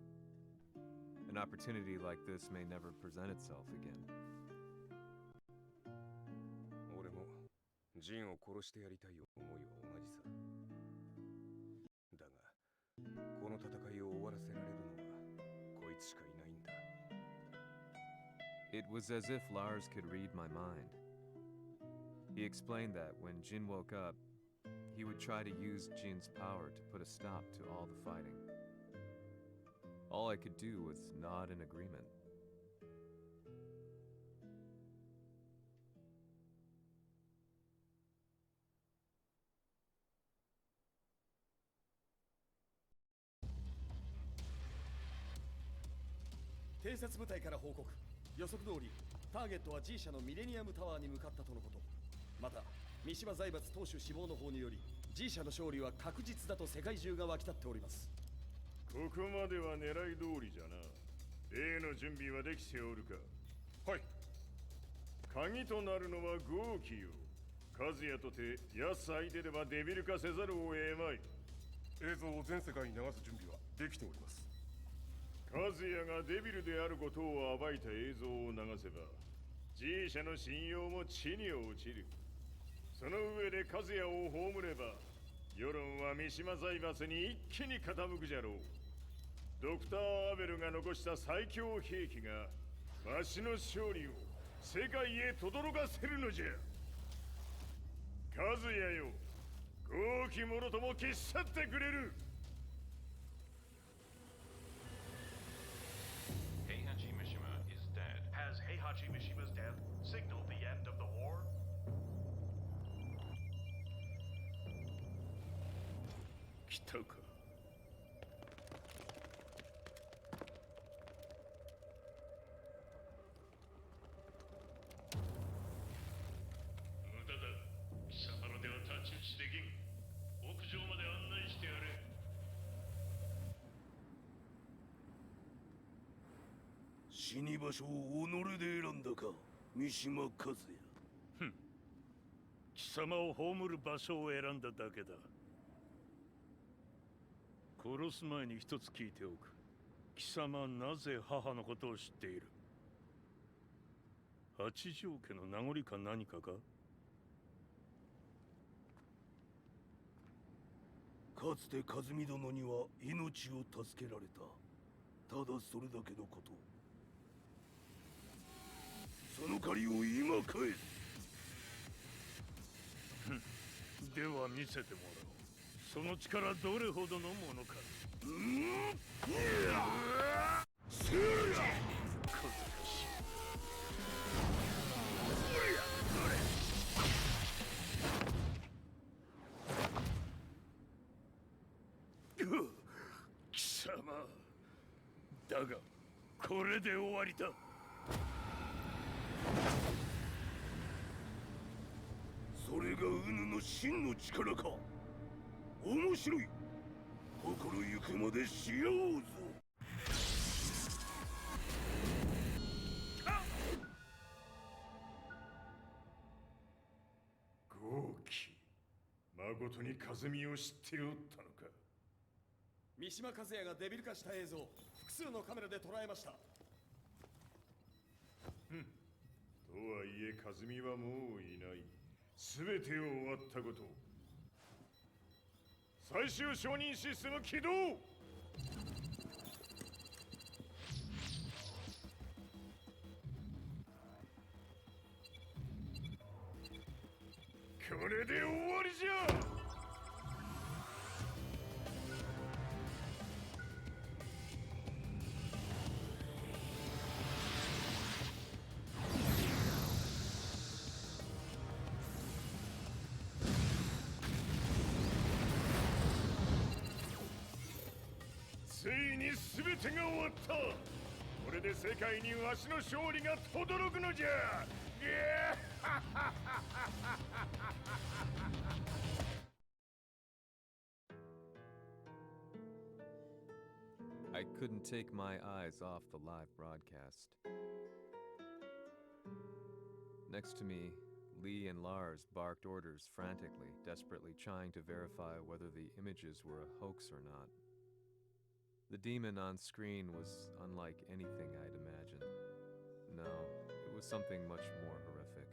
[SPEAKER 5] An opportunity like this may never present itself again.
[SPEAKER 14] 俺もジンを殺してやりたい思いは同じさ。だが、この戦いを終わらせられるのはこいつしかいないんだ。
[SPEAKER 5] It was as if Lars could read my mind. He explained that when Jin woke up, he would try to use Jin's power to put a stop to all the fighting. All I could do was nod in agreement.
[SPEAKER 7] 偵察部隊から報告。予測通りターゲットは G 社のミレニアムタワーに向かったとのこと。また三島財閥当主死亡の方により G 社の勝利は確実だと世界中が沸き立っております。
[SPEAKER 1] ここまでは狙い通りじゃな。例の準備はできておるか？
[SPEAKER 3] はい。
[SPEAKER 1] 鍵となるのは豪輝よ。和也とて奴相手ではデビル化せざるを得まい。
[SPEAKER 3] 映像を全世界に流す準備はできております。
[SPEAKER 1] 和也がデビルであることを暴いた映像を流せば G 社の信用も地に落ちる。その上で和也を葬れば世論は三島財閥に一気に傾くじゃろう。ドクター・アベルが残した最強兵器がわしの勝利を世界へ轟かせるのじゃ。和也よ、豪輝者とも消し去ってくれる。
[SPEAKER 10] Heihachi Mishima is dead. Has Heihachi Mishima's death signaled the end of the war?
[SPEAKER 1] 来たか。無駄だ。貴様のでは太刀打ちできん。屋上まで案内してやれ。
[SPEAKER 3] 死に場所を己で選んだか、三島和也。
[SPEAKER 1] 貴様を葬る場所を選んだだけだ。殺す前に一つ聞いておく。貴様はなぜ母のことを知っている？八条家の名残か何かか？
[SPEAKER 3] かつて和美殿には命を助けられた。ただそれだけのこと。その借りを今返す。
[SPEAKER 1] では見せてもらおう。その力どれほどのものか。
[SPEAKER 3] せや
[SPEAKER 1] 小賢しい。貴様だがこれで終わりだ。
[SPEAKER 3] それがウヌの真の力か。面白い。心ゆくまでしようぞ。
[SPEAKER 1] 豪輝、誠に和美を知っておったのか。
[SPEAKER 7] 三島和也がデビル化した映像、複数のカメラで捉えました。
[SPEAKER 1] とはいえ和美はもういない。全てを終わったこと。最終承認システム起動。これで終わりじゃ。ついに全てが終わった。これで世界にわしの勝利が轟くのじゃ。
[SPEAKER 5] I couldn't take my eyes off the live broadcast. Next to me, Lee and Lars barked orders frantically, desperately trying to verify whether the images were a hoax or not. The demon on screen was unlike anything I'd imagined. No, it was something much more horrific.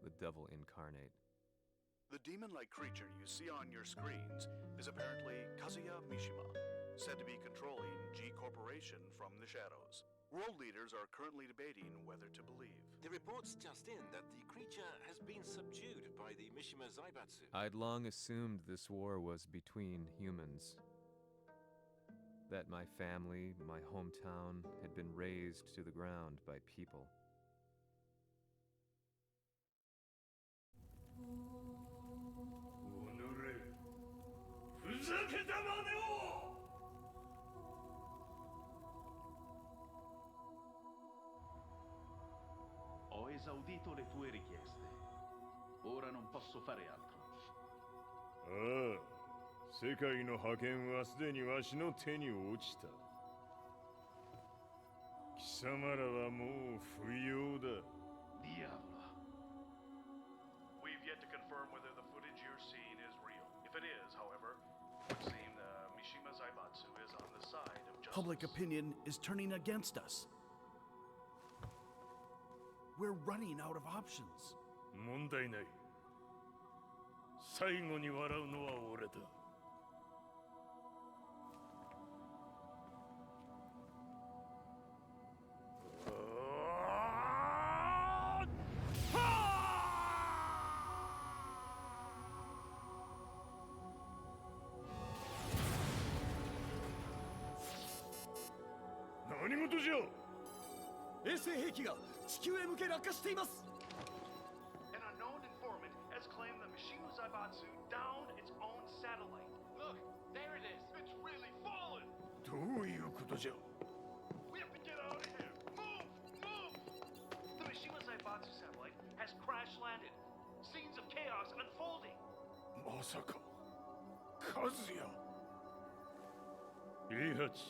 [SPEAKER 5] The devil incarnate.
[SPEAKER 9] The demon-like creature you see on your screens is apparently Kazuya Mishima, said to be controlling G Corporation from the shadows. World leaders are currently debating whether to believe.
[SPEAKER 15] The report's just in that the creature has been subdued by the Mishima Zaibatsu.
[SPEAKER 5] I'd long assumed this war was between humans. That my family, my hometown, had been razed to the ground by people.
[SPEAKER 10] Ho esaudito le tue richieste. Ora non posso fare altro.
[SPEAKER 1] ああ、世界の覇権はすでにわしの手に落ちた。貴様らはもう不要だ。
[SPEAKER 10] Diavolo. We've yet to confirm whether the footage you're seeing is real. If it is, however, it would seem Mishima Zaibatsu is on the side of justice.
[SPEAKER 9] Public opinion is turning against us. We're running out of options.
[SPEAKER 3] 問題ない。最後に笑うのは俺だ。
[SPEAKER 1] 何事じゃ。
[SPEAKER 7] 衛星兵器が地球へ向け落下しています。
[SPEAKER 10] An unknown informant has claimed the Mishima Zaibatsu downed its own satellite. Look, there it is. It's really fallen.
[SPEAKER 1] どういうことじゃ。
[SPEAKER 10] We have to get out of here. Move! Move! The Mishima Zaibatsu satellite has crash landed. Scenes of chaos unfolding.
[SPEAKER 1] まさか、和也。
[SPEAKER 3] イハチ、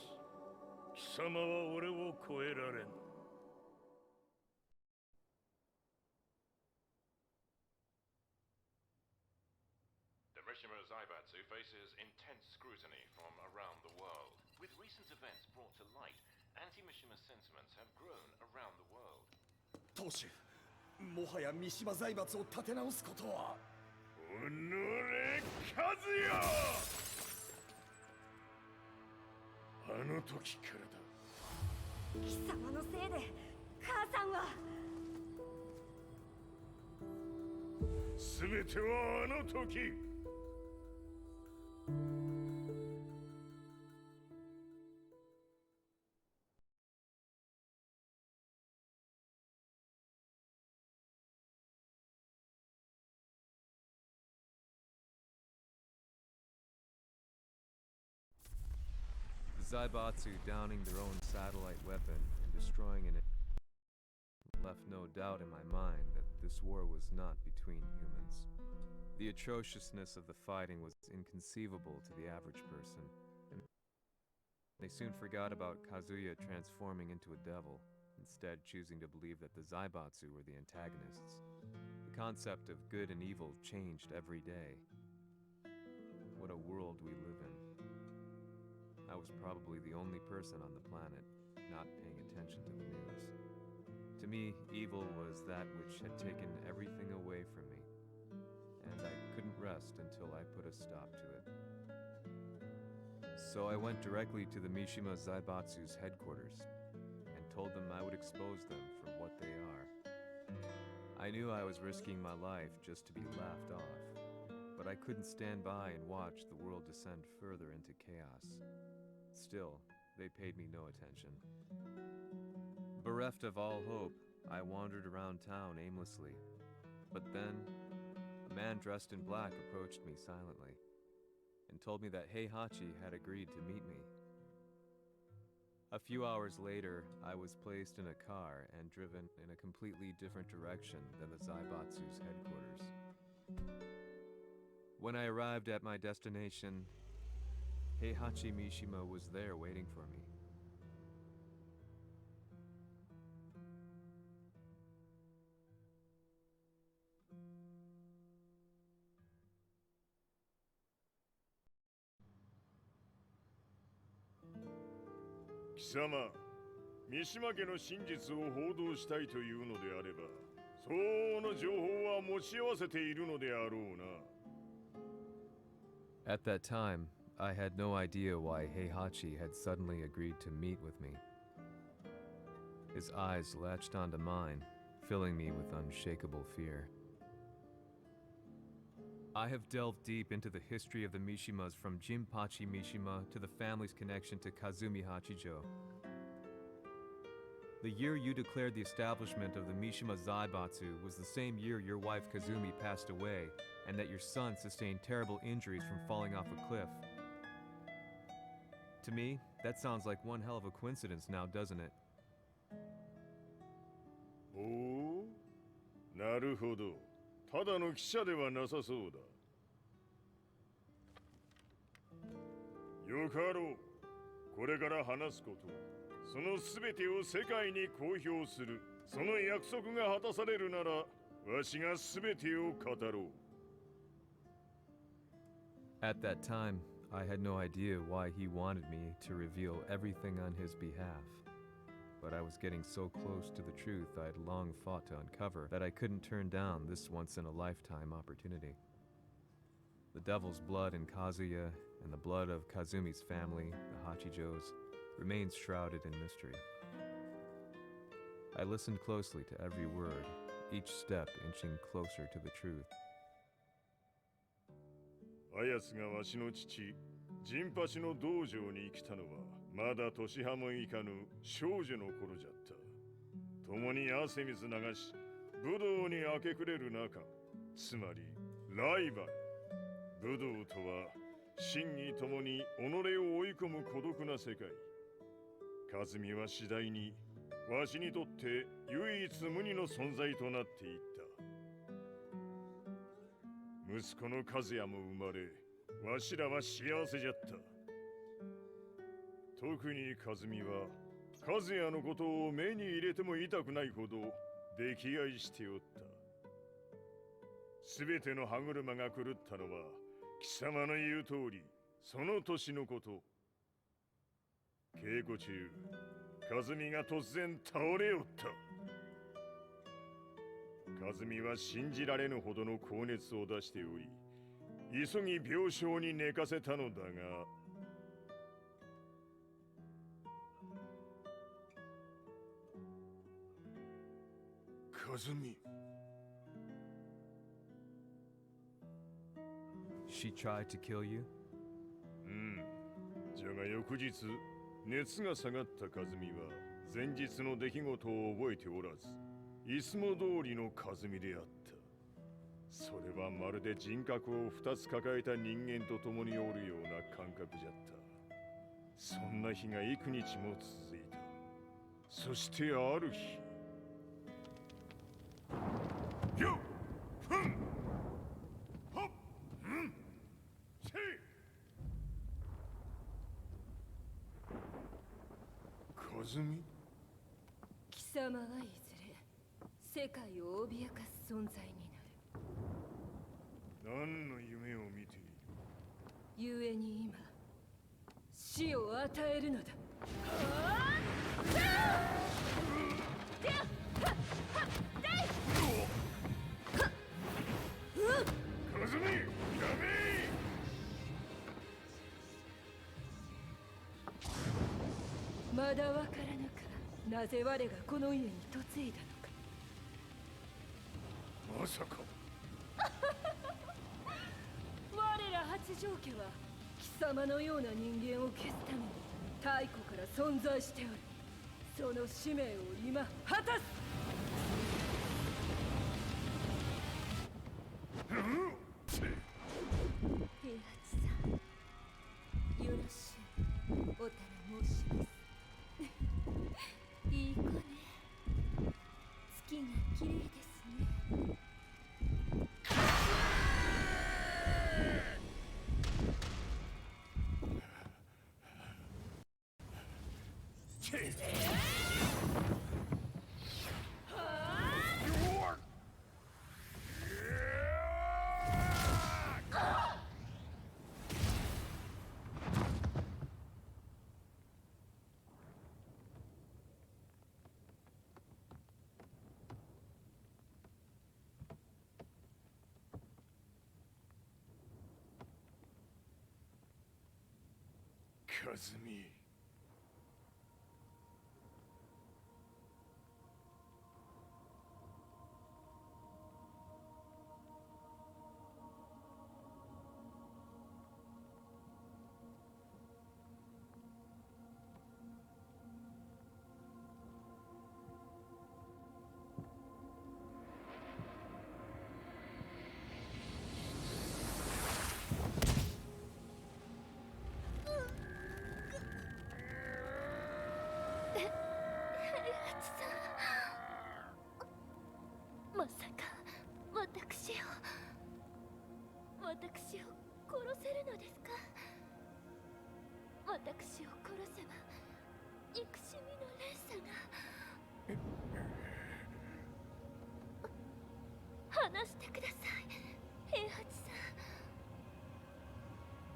[SPEAKER 3] 貴様は俺を超えられん。
[SPEAKER 8] The Mishima Zaibatsu faces intense scrutiny from around the world.
[SPEAKER 15] With recent events brought to light, anti-Mishima sentiments have grown around the world.
[SPEAKER 7] 当主、もはや三島財閥を立て直すことは。
[SPEAKER 1] おのれ、和也。あの時からだ。
[SPEAKER 12] 貴様のせいで母さんは。
[SPEAKER 1] 全てはあの時。
[SPEAKER 5] The Zaibatsu downing their own satellite weapon and destroying it left no doubt in my mind that this war was not between humans. The atrociousness of the fighting was inconceivable to the average person, and they soon forgot about Kazuya transforming into a devil, instead choosing to believe that the Zaibatsu were the antagonists. The concept of good and evil changed every day. what a world we live in. I was probably the only person on the planet not paying attention to the news. To me, evil was that which had taken everything away from me, and I couldn't rest until I put a stop to it. So I went directly to the Mishima Zaibatsu's headquarters and told them I would expose them for what they are. I knew I was risking my life just to be laughed off, but I couldn't stand by and watch the world descend further into chaos. Still, they paid me no attention. Bereft of all hope, I wandered around town aimlessly. But then, a man dressed in black approached me silently and told me that Heihachi had agreed to meet me. A few hours later, I was placed in a car and driven in a completely different direction than the Zaibatsu's headquarters. When I arrived at my destination, Heihachi Mishima was there waiting for me.
[SPEAKER 1] Kisa様、三島家の真実を報道したいというのであれば、相応の情報は持ち合わせているのであろうな。
[SPEAKER 5] At that time, I had no idea why Heihachi had suddenly agreed to meet with me. His eyes latched onto mine, filling me with unshakable fear. I have delved deep into the history of the Mishimas from Jinpachi Mishima to the family's connection to Kazumi Hachijo. The year you declared the establishment of the Mishima Zaibatsu was the same year your wife Kazumi passed away, and that your son sustained terrible injuries from falling off a cliff. To me, that sounds like one hell of a coincidence now, doesn't it?
[SPEAKER 1] おお、なるほど。ただの記者ではなさそうだ。よかろう。これから話すこと、そのすべてを世界に公表する、その約束が果たされるなら、わしがすべてを語ろう。
[SPEAKER 5] At that time, I had no idea why he wanted me to reveal everything on his behalf. But I was getting so close to the truth I had long fought to uncover that I couldn't turn down this once-in-a-lifetime opportunity. The devil's blood in Kazuya and the blood of Kazumi's family, the Hachijos, remains shrouded in mystery. I listened closely to every word, each step inching closer to the truth.
[SPEAKER 1] あやつがわしの父、ジンパチの道場に来たのは、まだ年端もいかぬ少女の頃じゃった。共に汗水流し、武道に明け暮れる中、つまりライバル。武道とは、真偽ともに己を追い込む孤独な世界。和美は次第に、わしにとって唯一無二の存在となっていった。息子の和也も生まれ、わしらは幸せじゃった。特に和美は、和也のことを目に入れても痛くないほど溺愛しておった。すべての歯車が狂ったのは、貴様の言う通り、その年のこと。稽古中、和美が突然倒れおった。和美は信じられぬほどの高熱を出しており、急ぎ病床に寝かせたのだが、和美。
[SPEAKER 5] She tried to kill you?
[SPEAKER 1] うん。じゃが翌日、熱が下がった和美は、前日の出来事を覚えておらず、いつも通りの和美であった。それはまるで人格を二つ抱えた人間と共におるような感覚じゃった。そんな日が幾日も続いた。そしてある日。よっふんほっんせい和美
[SPEAKER 2] 貴様はいずれ世界を脅かす存在になる。
[SPEAKER 1] 何の夢を見ている。
[SPEAKER 2] 故に今死を与えるのだ。
[SPEAKER 1] カズミ、やめ
[SPEAKER 2] まだわからぬか、なぜ我がこの家に嫁いだのか。
[SPEAKER 1] まさか
[SPEAKER 2] 我ら八丈家は貴様のような人間を消すために太古から存在しておる。その使命を今果たす。平八さん、よろしゅうおたら申します。いい子ね。月が綺麗ですね。
[SPEAKER 1] カズミ。
[SPEAKER 12] まさか私を殺せるのですか？私を殺せば憎しみの連鎖が話してください、平八さ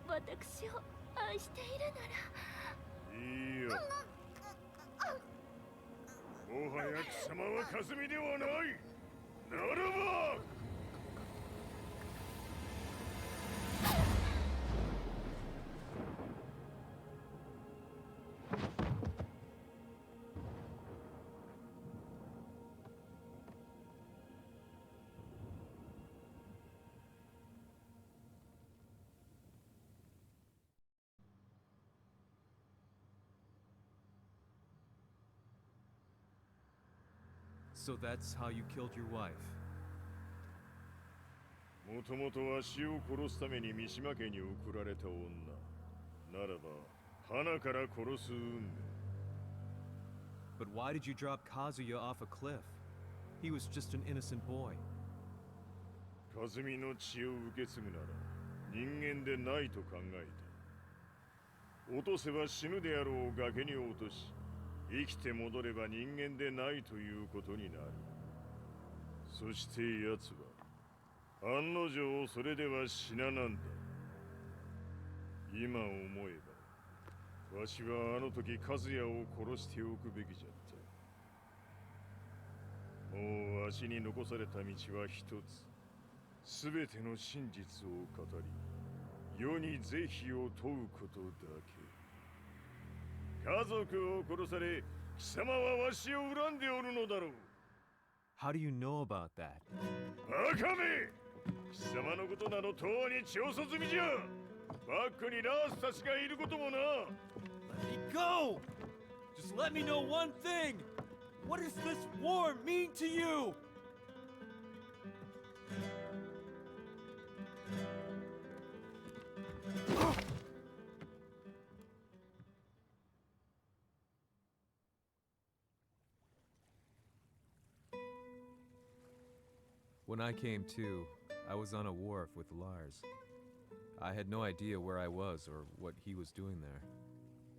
[SPEAKER 12] ん。私を愛しているなら。
[SPEAKER 1] いいよ。もはや貴様はカズミではない。ならば
[SPEAKER 5] So that's how you killed your wife.
[SPEAKER 1] もともとわしを殺すために三島家に送られた女。ならば花から殺す運命。
[SPEAKER 5] But why did you drop Kazuya off a cliff? He was just an innocent boy.
[SPEAKER 1] カズミの血を受け継ぐなら人間でないと考えた。落とせば死ぬであろう崖に落とし、生きて戻れば人間でないということになる。そして奴は案の定それでは死ななんだ。今思えばわしはあの時和也を殺しておくべきじゃった。もうわしに残された道は一つ。すべての真実を語り、世に是非を問うことだけ。家族を殺され、貴様はわしを恨んでおるのだろう。
[SPEAKER 5] How do you know about that?
[SPEAKER 1] バカめ！貴様のことなど永遠に調査済みじゃ。バックにラースたちがいることもな。
[SPEAKER 16] Let me go! Just let me know one thing! What does this war mean to you?
[SPEAKER 5] When I came to, I was on a wharf with Lars. I had no idea where I was or what he was doing there.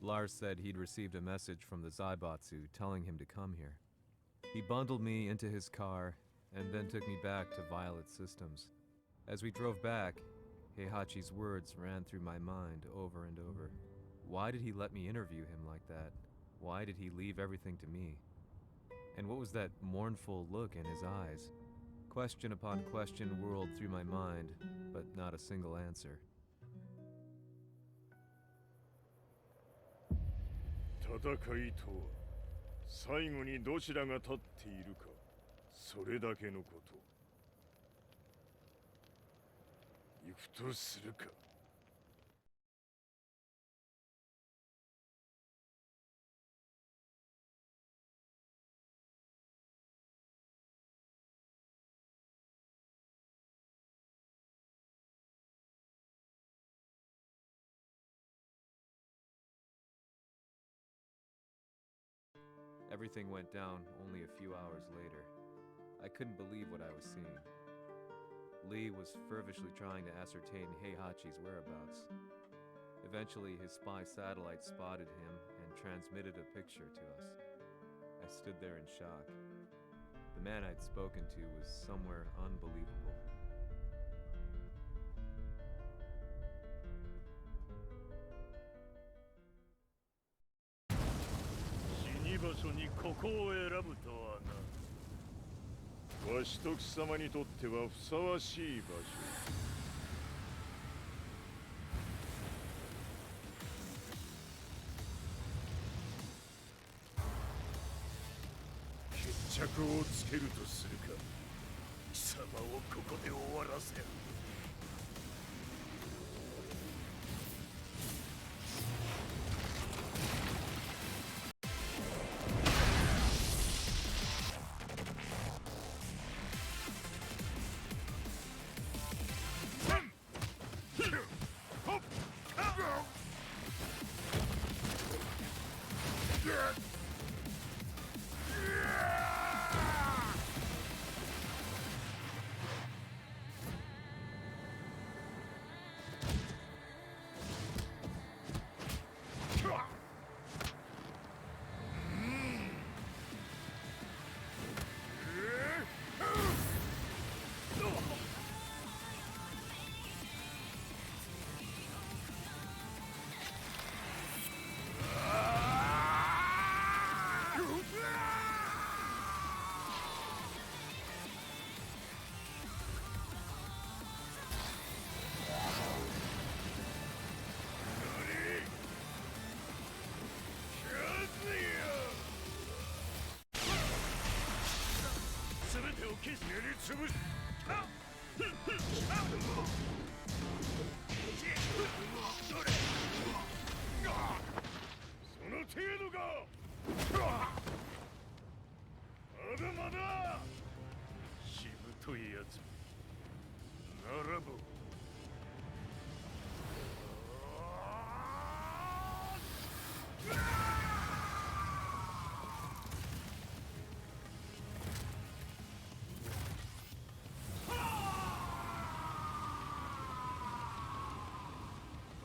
[SPEAKER 5] Lars said he'd received a message from the Zaibatsu telling him to come here. He bundled me into his car and then took me back to Violet Systems. As we drove back, Heihachi's words ran through my mind over and over. Why did he let me interview him like that? Why did he leave everything to me? And what was that mournful look in his eyes? Question upon question whirled through my mind, but not a single answer.
[SPEAKER 1] 戦いとは最後にどちらが立っているか、それだけのこと。行くとするか。
[SPEAKER 5] Everything went down only a few hours later. I couldn't believe what I was seeing. Lee was feverishly trying to ascertain Heihachi's whereabouts. Eventually, his spy satellite spotted him and transmitted a picture to us. I stood there in shock. The man I'd spoken to was somewhere unbelievable.
[SPEAKER 10] 死に場所にここを選ぶとはな。
[SPEAKER 1] わしと貴様にとってはふさわしい場所。決着をつけるとするか。貴様をここで終わらせる。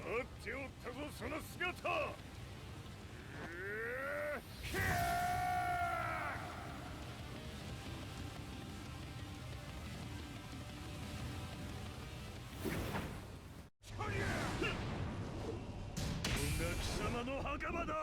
[SPEAKER 1] 待っておったぞその姿。貴様の墓場だ。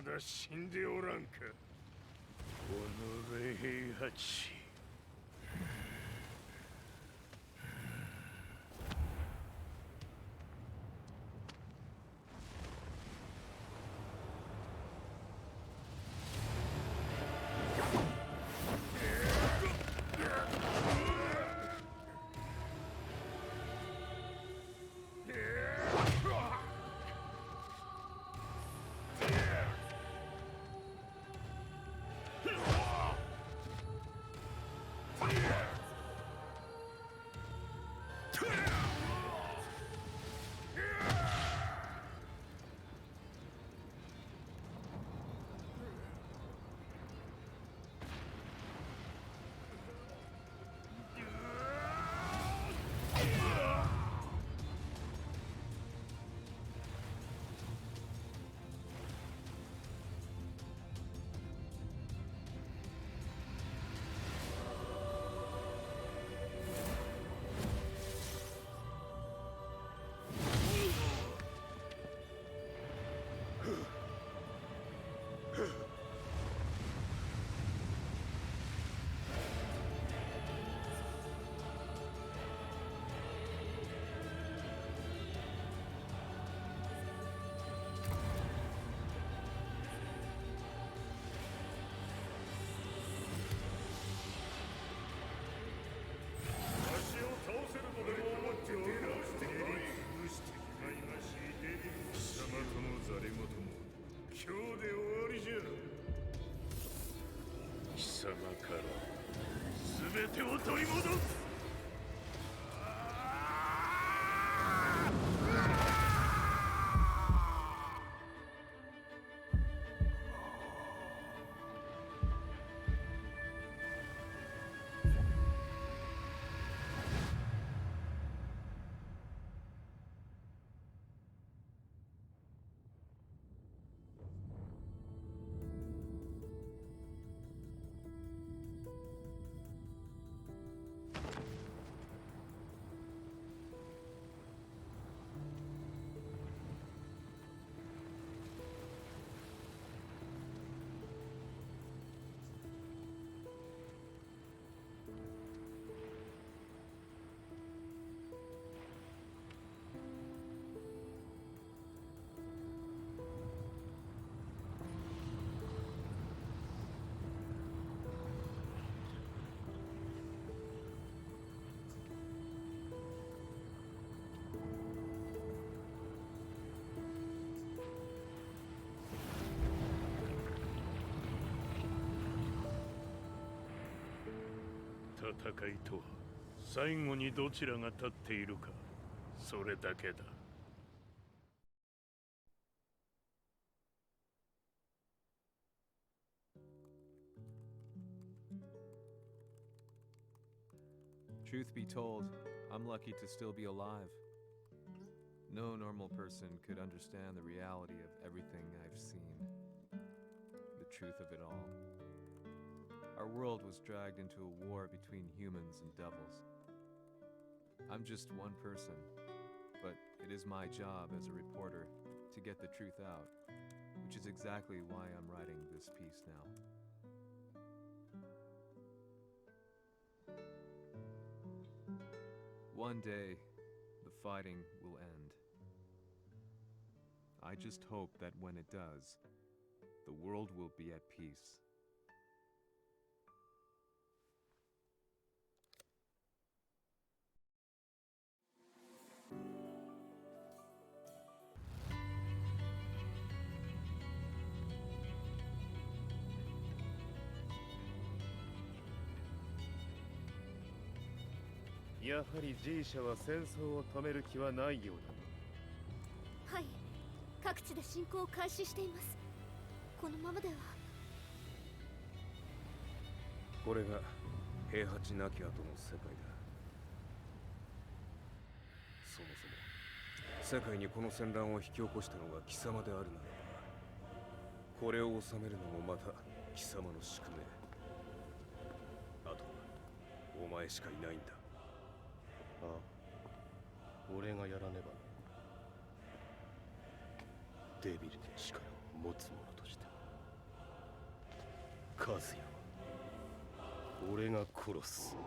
[SPEAKER 1] だ死んでおらんか。おのれ平八。貴様から全てを取り戻す。戦いとは最後にどちらが立っているか、それだけだ。
[SPEAKER 5] Truth be told, I'm lucky to still be alive. No normal person could understand the reality of everything I've seen. The truth of it all. Our world was dragged into a war between humans and devils. I'm just one person, but it is my job as a reporter to get the truth out, which is exactly why I'm writing this piece now. One day, the fighting will end. I just hope that when it does, the world will be at peace.
[SPEAKER 11] G やはり G 社は戦争を止める気はないよう
[SPEAKER 12] だ。はい、各地で侵攻を開始しています。このままでは。
[SPEAKER 14] これが平八なき後の世界だ。そもそも世界にこの戦乱を引き起こしたのが貴様であるならば、これを治めるのもまた貴様の宿命。あとはお前しかいないんだ。
[SPEAKER 3] ああ、俺がやらねばな。デビルの力を持つ者として。和也は俺が殺す。